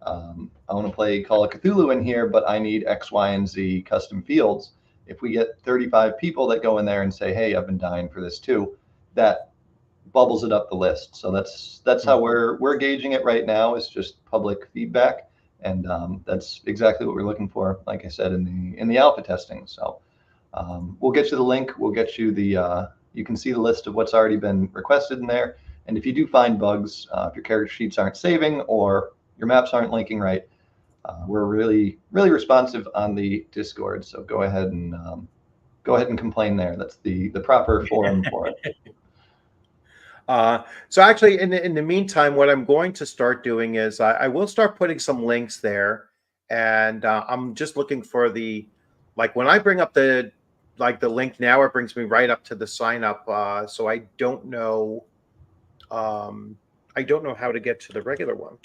A: I want to play Call of Cthulhu in here, but I need X, Y, and Z custom fields. If we get 35 people that go in there and say, hey, I've been dying for this too, that bubbles it up the list. So that's how we're gauging it right now, is just public feedback. And that's exactly what we're looking for, like I said, in the alpha testing. So we'll get you the link. We'll get you you can see the list of what's already been requested in there. And if you do find bugs, if your character sheets aren't saving or your maps aren't linking right, we're really, really responsive on the Discord. So go ahead and complain there. That's the proper forum for it.
B: So actually, in the meantime, what I'm going to start doing is I will start putting some links there, and I'm just looking for when I bring up the link now, it brings me right up to the sign up. So I don't know how to get to the regular one.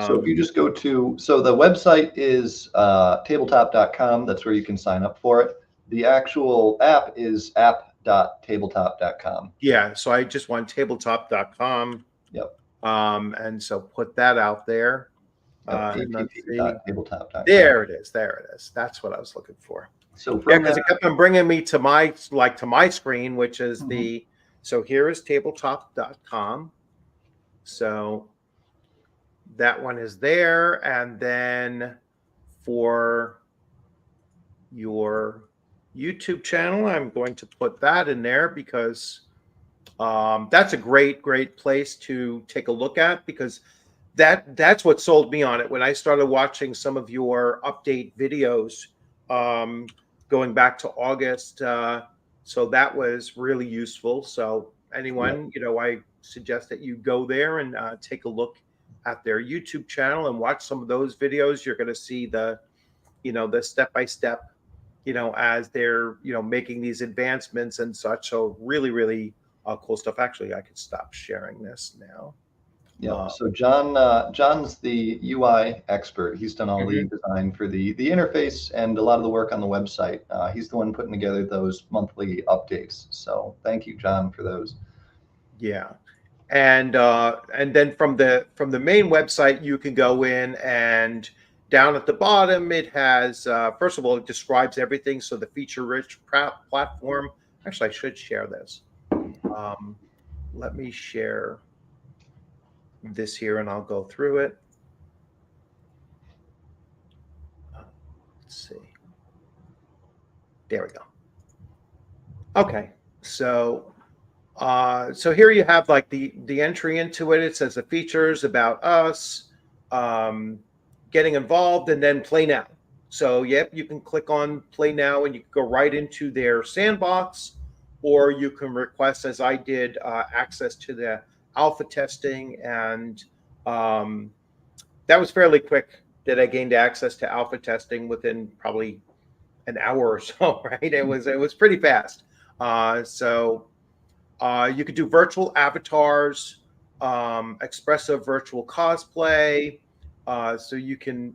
A: So if you just go so the website is tabletop.com. That's where you can sign up for it. The actual app is app.tabletop.com.
B: Yeah, so I just want tabletop.com.
A: Yep.
B: And so put that out there.
A: app.tabletop.com.
B: There it is. That's what I was looking for.
A: So
B: because it kept on bringing me to my screen, which is so here is tabletop.com. So that one is there, and then for your YouTube channel, I'm going to put that in there because that's a great place to take a look at, because that's what sold me on it when I started watching some of your update videos going back to August. So that was really useful. So anyone, I suggest that you go there and take a look at their YouTube channel and watch some of those videos. You're going to see the step-by-step, as they're, making these advancements and such. So really, really cool stuff. Actually, I could stop sharing this now.
A: Yeah. So John's the UI expert. He's done all the design for the interface and a lot of the work on the website. He's the one putting together those monthly updates. So thank you, John, for those.
B: Yeah. And then from the main website, you can go in, and down at the bottom, it has, first of all, it describes everything. So the feature-rich platform. Actually, I should share this. Let me share this here, and I'll go through it. Let's see. There we go. Okay, so here you have the entry into it. It says the features, about us, getting involved, and then play now. So yep, you can click on play now and you can go right into their sandbox, or you can request, as I did, access to the alpha testing, and that was fairly quick that I gained access to alpha testing within probably an hour or so, right? It was pretty fast. So you could do virtual avatars, expressive virtual cosplay. So you can,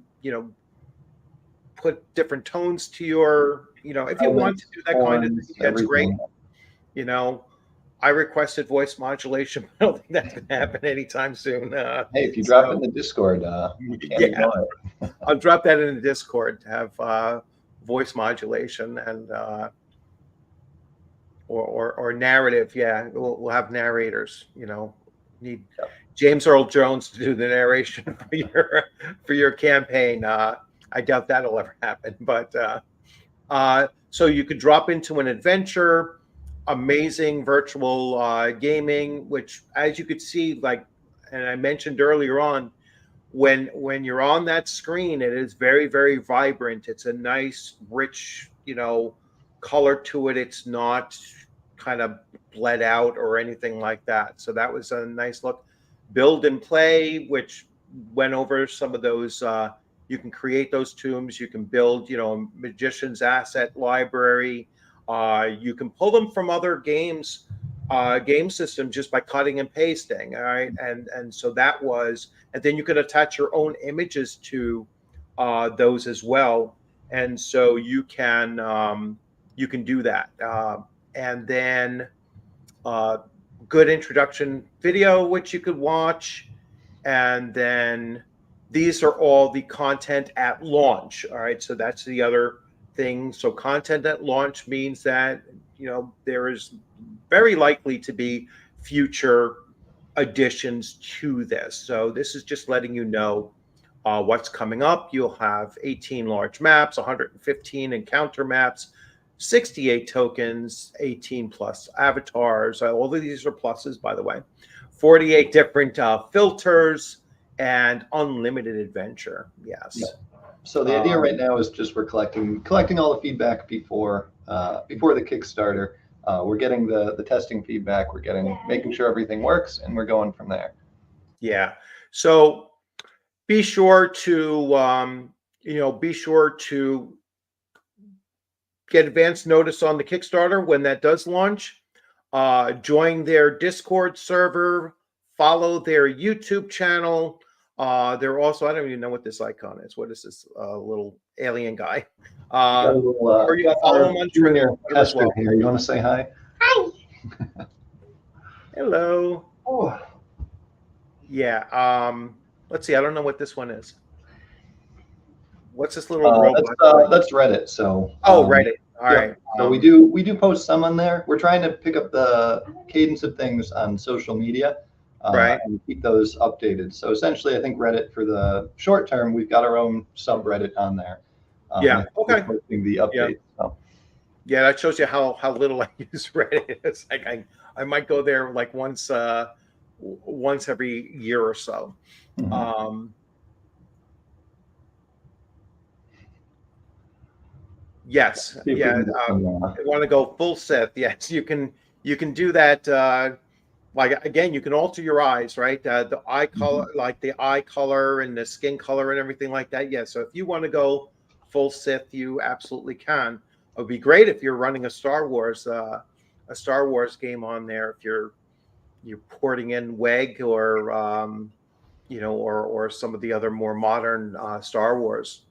B: put different tones to your, if you want to do that kind of thing, that's great. I requested voice modulation, but I don't think that's going to happen anytime soon.
A: Hey, if you drop it in the Discord,
B: I'll drop that in the Discord to have voice modulation and or narrative. Yeah, we'll have narrators. Need James Earl Jones to do the narration for your campaign. I doubt that'll ever happen, but so you could drop into an adventure. Amazing virtual gaming, which, as you could see, and I mentioned earlier on, when you're on that screen, it is very, very vibrant. It's a nice, rich, color to it. It's not kind of bled out or anything like that. So that was a nice look. Build and play, which went over some of those You can create those tombs. You can build, a magician's asset library. You can pull them from other games, game systems just by cutting and pasting. All right, and so that was, and then you could attach your own images to those as well, and so you can do that, and then good introduction video which you could watch, and then these are all the content at launch. All right, so that's the other thing. So content at launch means that there is very likely to be future additions to this. So this is just letting you know what's coming up. You'll have 18 large maps, 115 encounter maps, 68 tokens, 18 plus avatars. All of these are pluses, by the way. 48 different filters, and unlimited adventure. Yes.
A: Yeah. So the idea right now is just we're collecting all the feedback before the Kickstarter. We're getting the testing feedback. We're making sure everything works, and we're going from there.
B: Yeah. So be sure to get advance notice on the Kickstarter when that does launch. Join their Discord server. Follow their YouTube channel. They're also, I don't even know what this icon is. What is this little alien guy? Or you can follow them on Twitter as well.
A: Here, you want to say hi?
C: Hi.
B: Hello.
A: Oh.
B: Yeah. Let's see. I don't know what this one is. What's this little robot?
A: That's Reddit. So.
B: Reddit. All right.
A: So we do post some on there. We're trying to pick up the cadence of things on social media.
B: Right.
A: And keep those updated. So essentially, I think Reddit for the short term, we've got our own subreddit on there.
B: Yeah. Okay.
A: Posting the updates.
B: Yeah.
A: So.
B: Yeah, that shows you how little I use Reddit. It's like I might go there like once every year or so.
A: Mm-hmm.
B: Yes. Yeah. I want to go full Sith. Yes, you can do that. Like again, you can alter your eyes, right? The eye color, like the eye color and the skin color and everything like that. Yeah. So if you want to go full Sith, you absolutely can. It would be great if you're running a Star Wars game on there. If you're porting in WEG or or some of the other more modern Star Wars.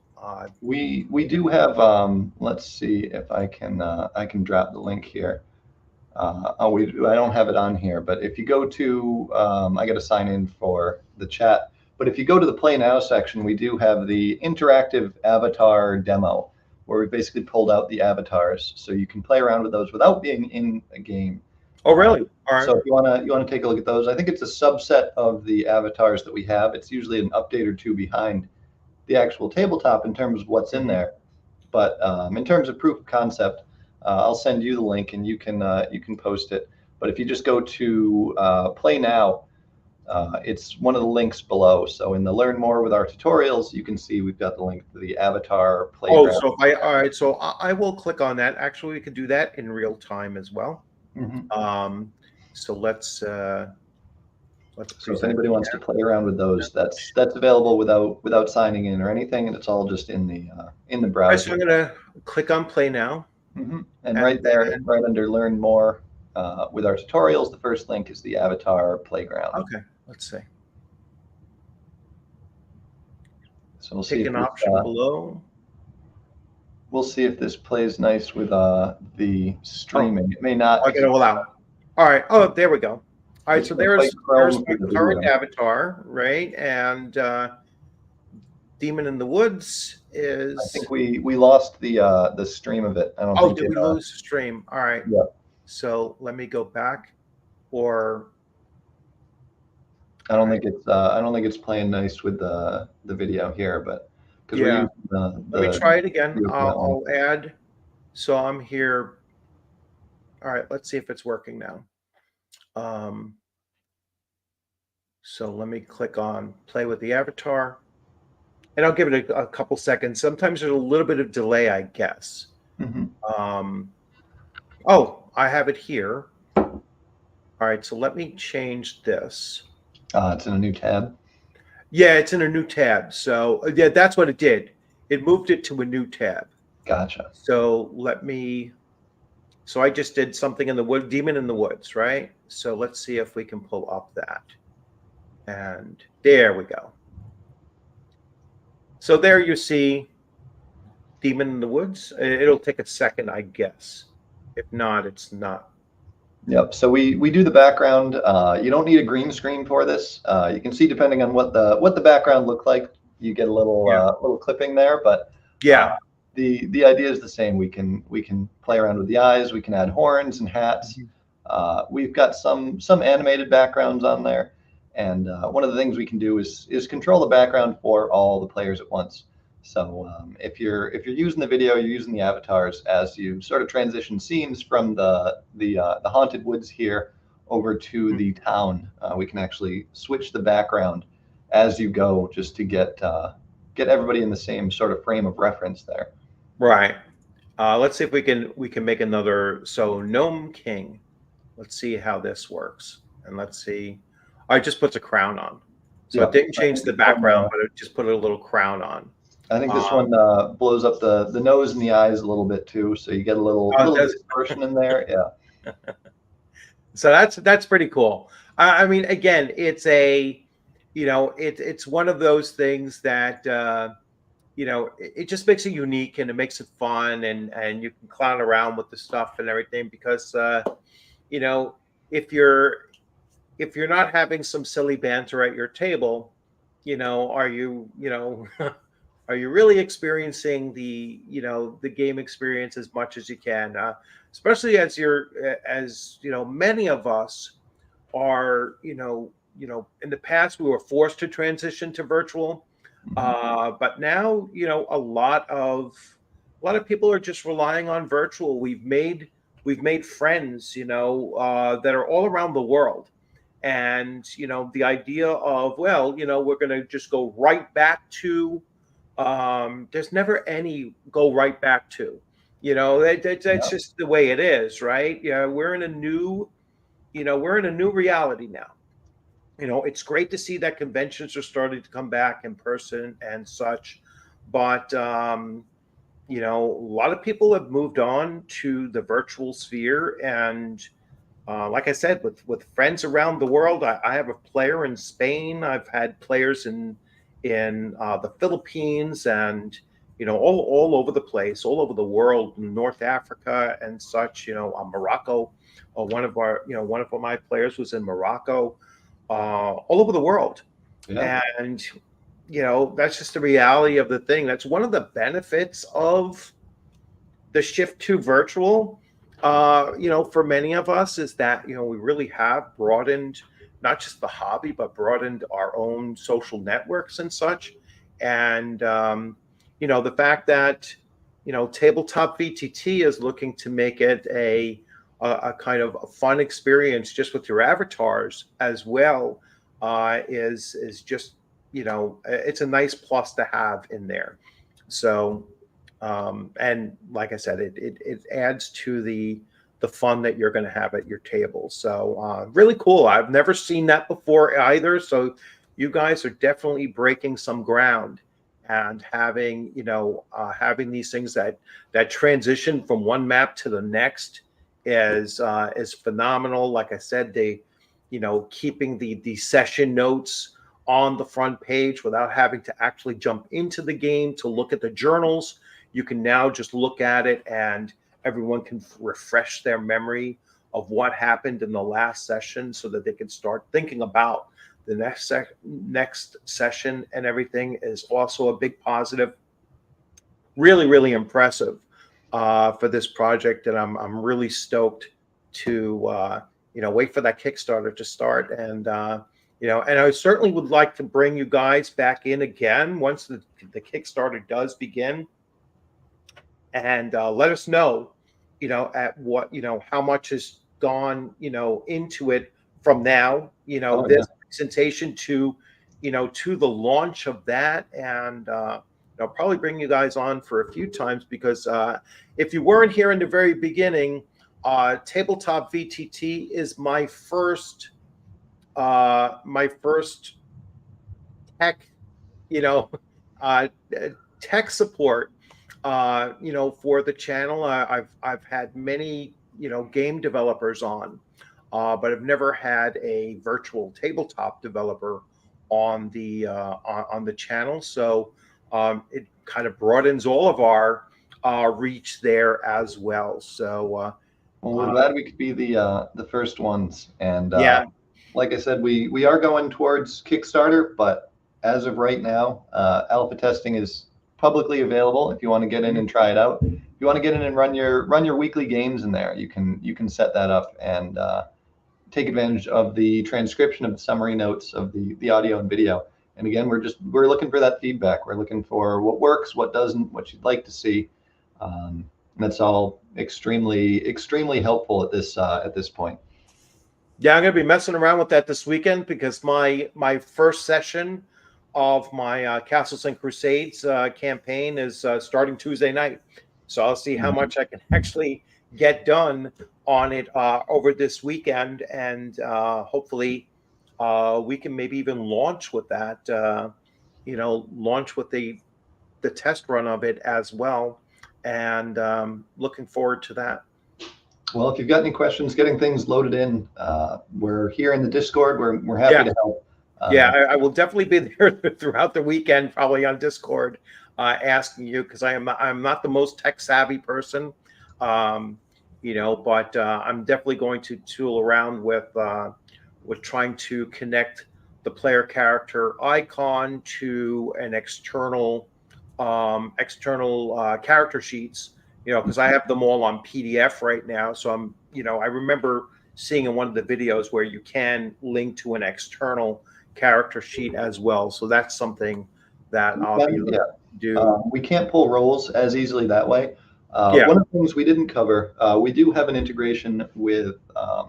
A: We do have. Let's see if I can drop the link here. I don't have it on here, but if you go to, I got to sign in for the chat. But if you go to the Play Now section, we do have the interactive avatar demo, where we basically pulled out the avatars, so you can play around with those without being in a game.
B: Oh, really? All right.
A: So if you wanna take a look at those, I think it's a subset of the avatars that we have. It's usually an update or two behind the actual tabletop in terms of what's in there. But in terms of proof of concept, I'll send you the link and you can post it. But if you just go to Play Now, it's one of the links below. So in the Learn More with our tutorials, you can see we've got the link to the avatar playground.
B: Oh, so all right. So I will click on that. Actually, we can do that in real time as well.
A: Mm-hmm.
B: So let's.
A: So if anybody wants to play around with those, that's available without signing in or anything, and it's all just in the browser.
B: So I'm gonna click on Play Now.
A: Mm-hmm. And right there, right under Learn More with our tutorials, the first link is the avatar playground.
B: Okay, let's see.
A: So we'll see
B: Pick an option below.
A: We'll see if this plays nice with the streaming. It may not.
B: Okay, allow. All right. Oh, there we go. All right. So there's my current avatar, right? And Demon in the Woods is.
A: I think we lost the stream of it. I don't think.
B: Oh, did we lose the stream? All right.
A: Yeah.
B: So let me go back, or.
A: I don't think it's playing nice with the video here, but because
B: yeah. Let me try it again. I'll add. So I'm here. All right. Let's see if it's working now. So let me click on play with the avatar, and I'll give it a couple seconds. Sometimes there's a little bit of delay, I guess.
A: Mm-hmm.
B: Oh, I have it here. All right, so let me change this.
A: It's in a new tab.
B: Yeah, it's in a new tab. So yeah, that's what it did. It moved it to a new tab.
A: Gotcha.
B: So let me. So I just did something in the wood, Demon in the Woods, right? So let's see if we can pull up that. And there we go. So there you see Demon in the Woods. It'll take a second, I guess. If not, it's not.
A: Yep. So we do the background. You don't need a green screen for this. You can see depending on what the background looked like, you get a
B: Yeah.
A: little clipping there. But uh,
B: Yeah.
A: the idea is the same. We can play around with the eyes. We can add horns and hats.
B: Mhm.
A: We've got some animated backgrounds on there, and one of the things we can do is control the background for all the players at once. So if you're using the video, you're using the avatars as you sort of transition scenes from the haunted woods here over to the town. We can actually switch the background as you go, just to get everybody in the same sort of frame of reference there.
B: Right. Let's see if we can make another. So Gnome King. Let's see how this works. And let's see. I just puts a crown on. So it
A: Yep.
B: didn't change the background, but it just put a little crown on.
A: I think this
B: Um,
A: one blows up the nose and the eyes a little bit too, so you get a
B: oh, it
A: little
B: does.
A: distortion in there. Yeah.
B: So that's pretty cool. I mean, again, it's a, it's one of those things that it just makes it unique and it makes it fun, and you can clown around with the stuff and everything because you know if you're not having some silly banter at your table, are you are you really experiencing the game experience as much as you can, especially as many of us are in the past we were forced to transition to virtual,
A: Mhm.
B: but now a lot of people are just relying on virtual. We've made friends that are all around the world, and the idea of, well, we're going to just go right back to, there's never any go right back to, that's
A: Yeah.
B: just the way it is, right? Yeah, we're in a new reality now. It's great to see that conventions are starting to come back in person and such, but a lot of people have moved on to the virtual sphere, and like I said, with friends around the world. I have a player in Spain. I've had players in the Philippines, and all over the place, all over the world, in North Africa and such. Morocco. One of my players was in Morocco, all over the world,
A: Yeah.
B: and that's just the reality of the thing. That's one of the benefits of the shift to virtual, for many of us, is that we really have broadened not just the hobby, but broadened our own social networks and such. And the fact that Tabletop VTT is looking to make it a kind of a fun experience just with your avatars as well, is just it's a nice plus to have in there. So and like I said, it adds to the fun that you're going to have at your table. So really cool. I've never seen that before either. So you guys are definitely breaking some ground, and having these things that transition from one map to the next is phenomenal. Like I said, they keeping the session notes on the front page without having to actually jump into the game to look at the journals. You can now just look at it, and everyone can refresh their memory of what happened in the last session, so that they can start thinking about the next session, and everything is also a big positive. Really, really impressive for this project, and I'm really stoked to wait for that Kickstarter to start, and I certainly would like to bring you guys back in again once the Kickstarter does begin, and let us know, at what, how much has gone, into it from now,
A: Oh yeah.
B: this presentation to the launch of that. And I'll probably bring you guys on for a few times, because if you weren't here in the very beginning, Tabletop VTT is my first tech, you know, uh, tech support, for the channel. I've had many, game developers on, but I've never had a virtual tabletop developer on the channel. So it kind of broadens all of our reach there as well. So
A: Well, we're glad we could be the first ones. And
B: yeah,
A: like I said, we are going towards Kickstarter, but as of right now, alpha testing is publicly available. If you want to get in and try it out, if you want to get in and run your weekly games in there, you can set that up and take advantage of the transcription of the summary notes of the audio and video. And again, we're looking for that feedback. We're looking for what works, what doesn't, what you'd like to see. And that's all extremely helpful at this point.
B: yeah, I'm gonna be messing around with that this weekend because my first session of my Castles and Crusades campaign is starting Tuesday night. So I'll see how much I can actually get done on it over this weekend, and hopefully we can maybe even launch with that. Launch with the test run of it as well, and looking forward to that.
A: Well, if you've got any questions getting things loaded in, we're here in the Discord. We're happy
B: Yeah.
A: to help.
B: Yeah, I will definitely be there throughout the weekend, probably on Discord, asking you, because I'm not the most tech savvy person, but I'm definitely going to tool around with trying to connect the player character icon to an external character sheets. Because I have them all on PDF right now, so I remember seeing in one of the videos where you can link to an external character sheet as well. So that's something that I'll be looking to do.
A: We can't pull roles as easily that way.
B: Yeah.
A: One of the things we didn't cover, we do have an integration with a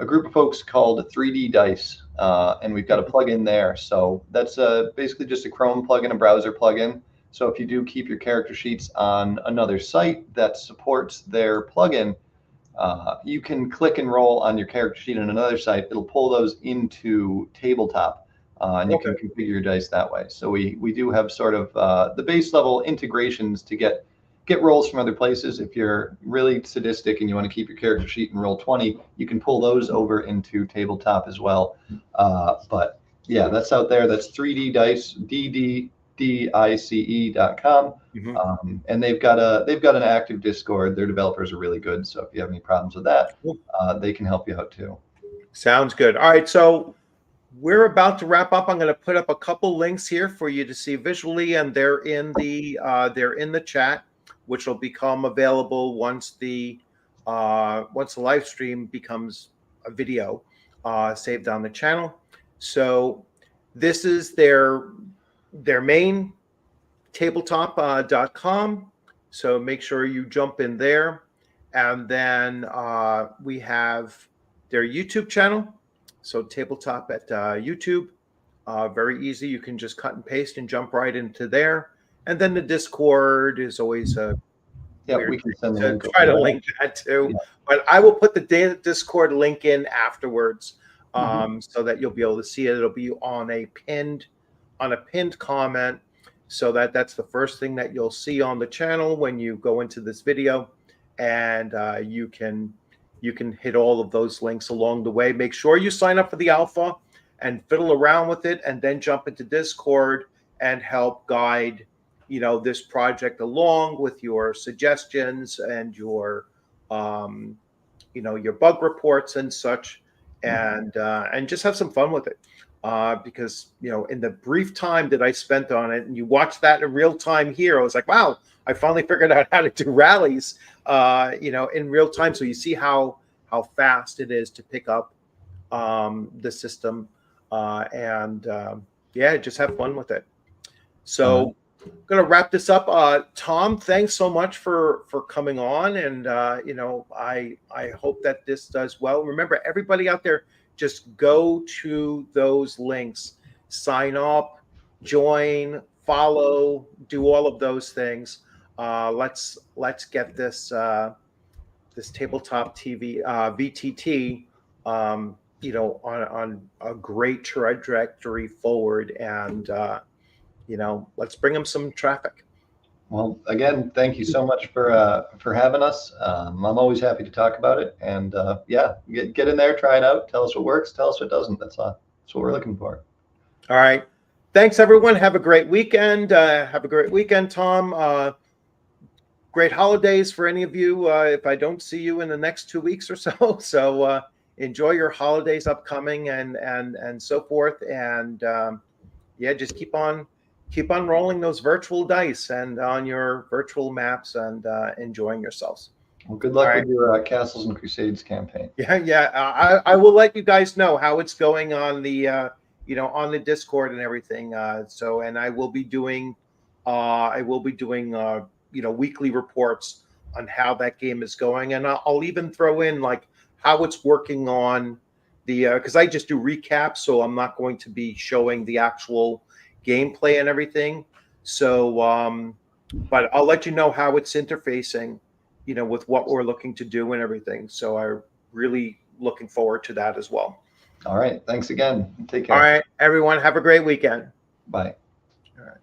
A: group of folks called 3D Dice, and we've got a plugin there. So that's basically just a Chrome plugin, a browser plugin. So if you do keep your character sheets on another site that supports their plugin, you can click and roll on your character sheet on another site. It'll pull those into Tabletop, and you can configure your dice that way. So we do have sort of the base level integrations to get rolls from other places. If you're really sadistic and you want to keep your character sheet in Roll20, you can pull those over into Tabletop as well. But yeah, that's out there. That's 3D Dice, DDDICE.com. And they've got an active Discord. Their developers are really good. So if you have any problems with that, they can help you out too.
B: Sounds good. All right, so we're about to wrap up. I'm going to put up a couple links here for you to see visually, and they're in the chat, which will become available once the live stream becomes a video saved on the channel. So this is their main tabletop.com. So make sure you jump in there. And then we have their YouTube channel. So Tabletop at YouTube. Very easy. You can just cut and paste and jump right into there. And then the Discord is always
A: we can send the link.
B: Try to link that too. Yeah. But I will put the Discord link in afterwards, so that you'll be able to see it. It'll be on a pinned comment, so that's the first thing that you'll see on the channel when you go into this video, and you can hit all of those links along the way. Make sure you sign up for the alpha and fiddle around with it, and then jump into Discord and help guide this project along with your suggestions and your your bug reports and such, and just have some fun with it. Because in the brief time that I spent on it, and you watch that in real time here, I was like, wow, I finally figured out how to do rallies in real time. So you see how fast it is to pick up the system, and just have fun with it. So I'm going to wrap this up. Tom, thanks so much for coming on, and I hope that this does well. Remember, everybody out there, just go to those links, sign up, join, follow, do all of those things. Let's get this Tabletop VTT you know, on a great trajectory forward, and you know, let's bring them some traffic.
A: Well, again, thank you so much for having us. I'm always happy to talk about it, and yeah, get in there, try it out, tell us what works, tell us what doesn't. That's what we're looking for.
B: All right. Thanks, everyone. Have a great weekend. Have a great weekend, Tom. Great holidays for any of you. If I don't see you in the next 2 weeks or so, so enjoy your holidays upcoming, and so forth. And yeah, just keep on rolling those virtual dice and on your virtual maps, and enjoying yourselves.
A: Well, good
B: All
A: luck
B: right.
A: with your Castles and Crusades campaign.
B: Yeah. I will let you guys know how it's going on the you know, on the Discord and everything. So, and I will be doing you know, weekly reports on how that game is going, and I'll even throw in like how it's working on the because I just do recaps, so I'm not going to be showing the actual gameplay and everything. So, but I'll let you know how it's interfacing, you know, with what we're looking to do and everything. So I'm really looking forward to that as well.
A: All right. Thanks again. Take
B: All
A: care.
B: right, everyone, have a great weekend.
A: Bye.
B: All right.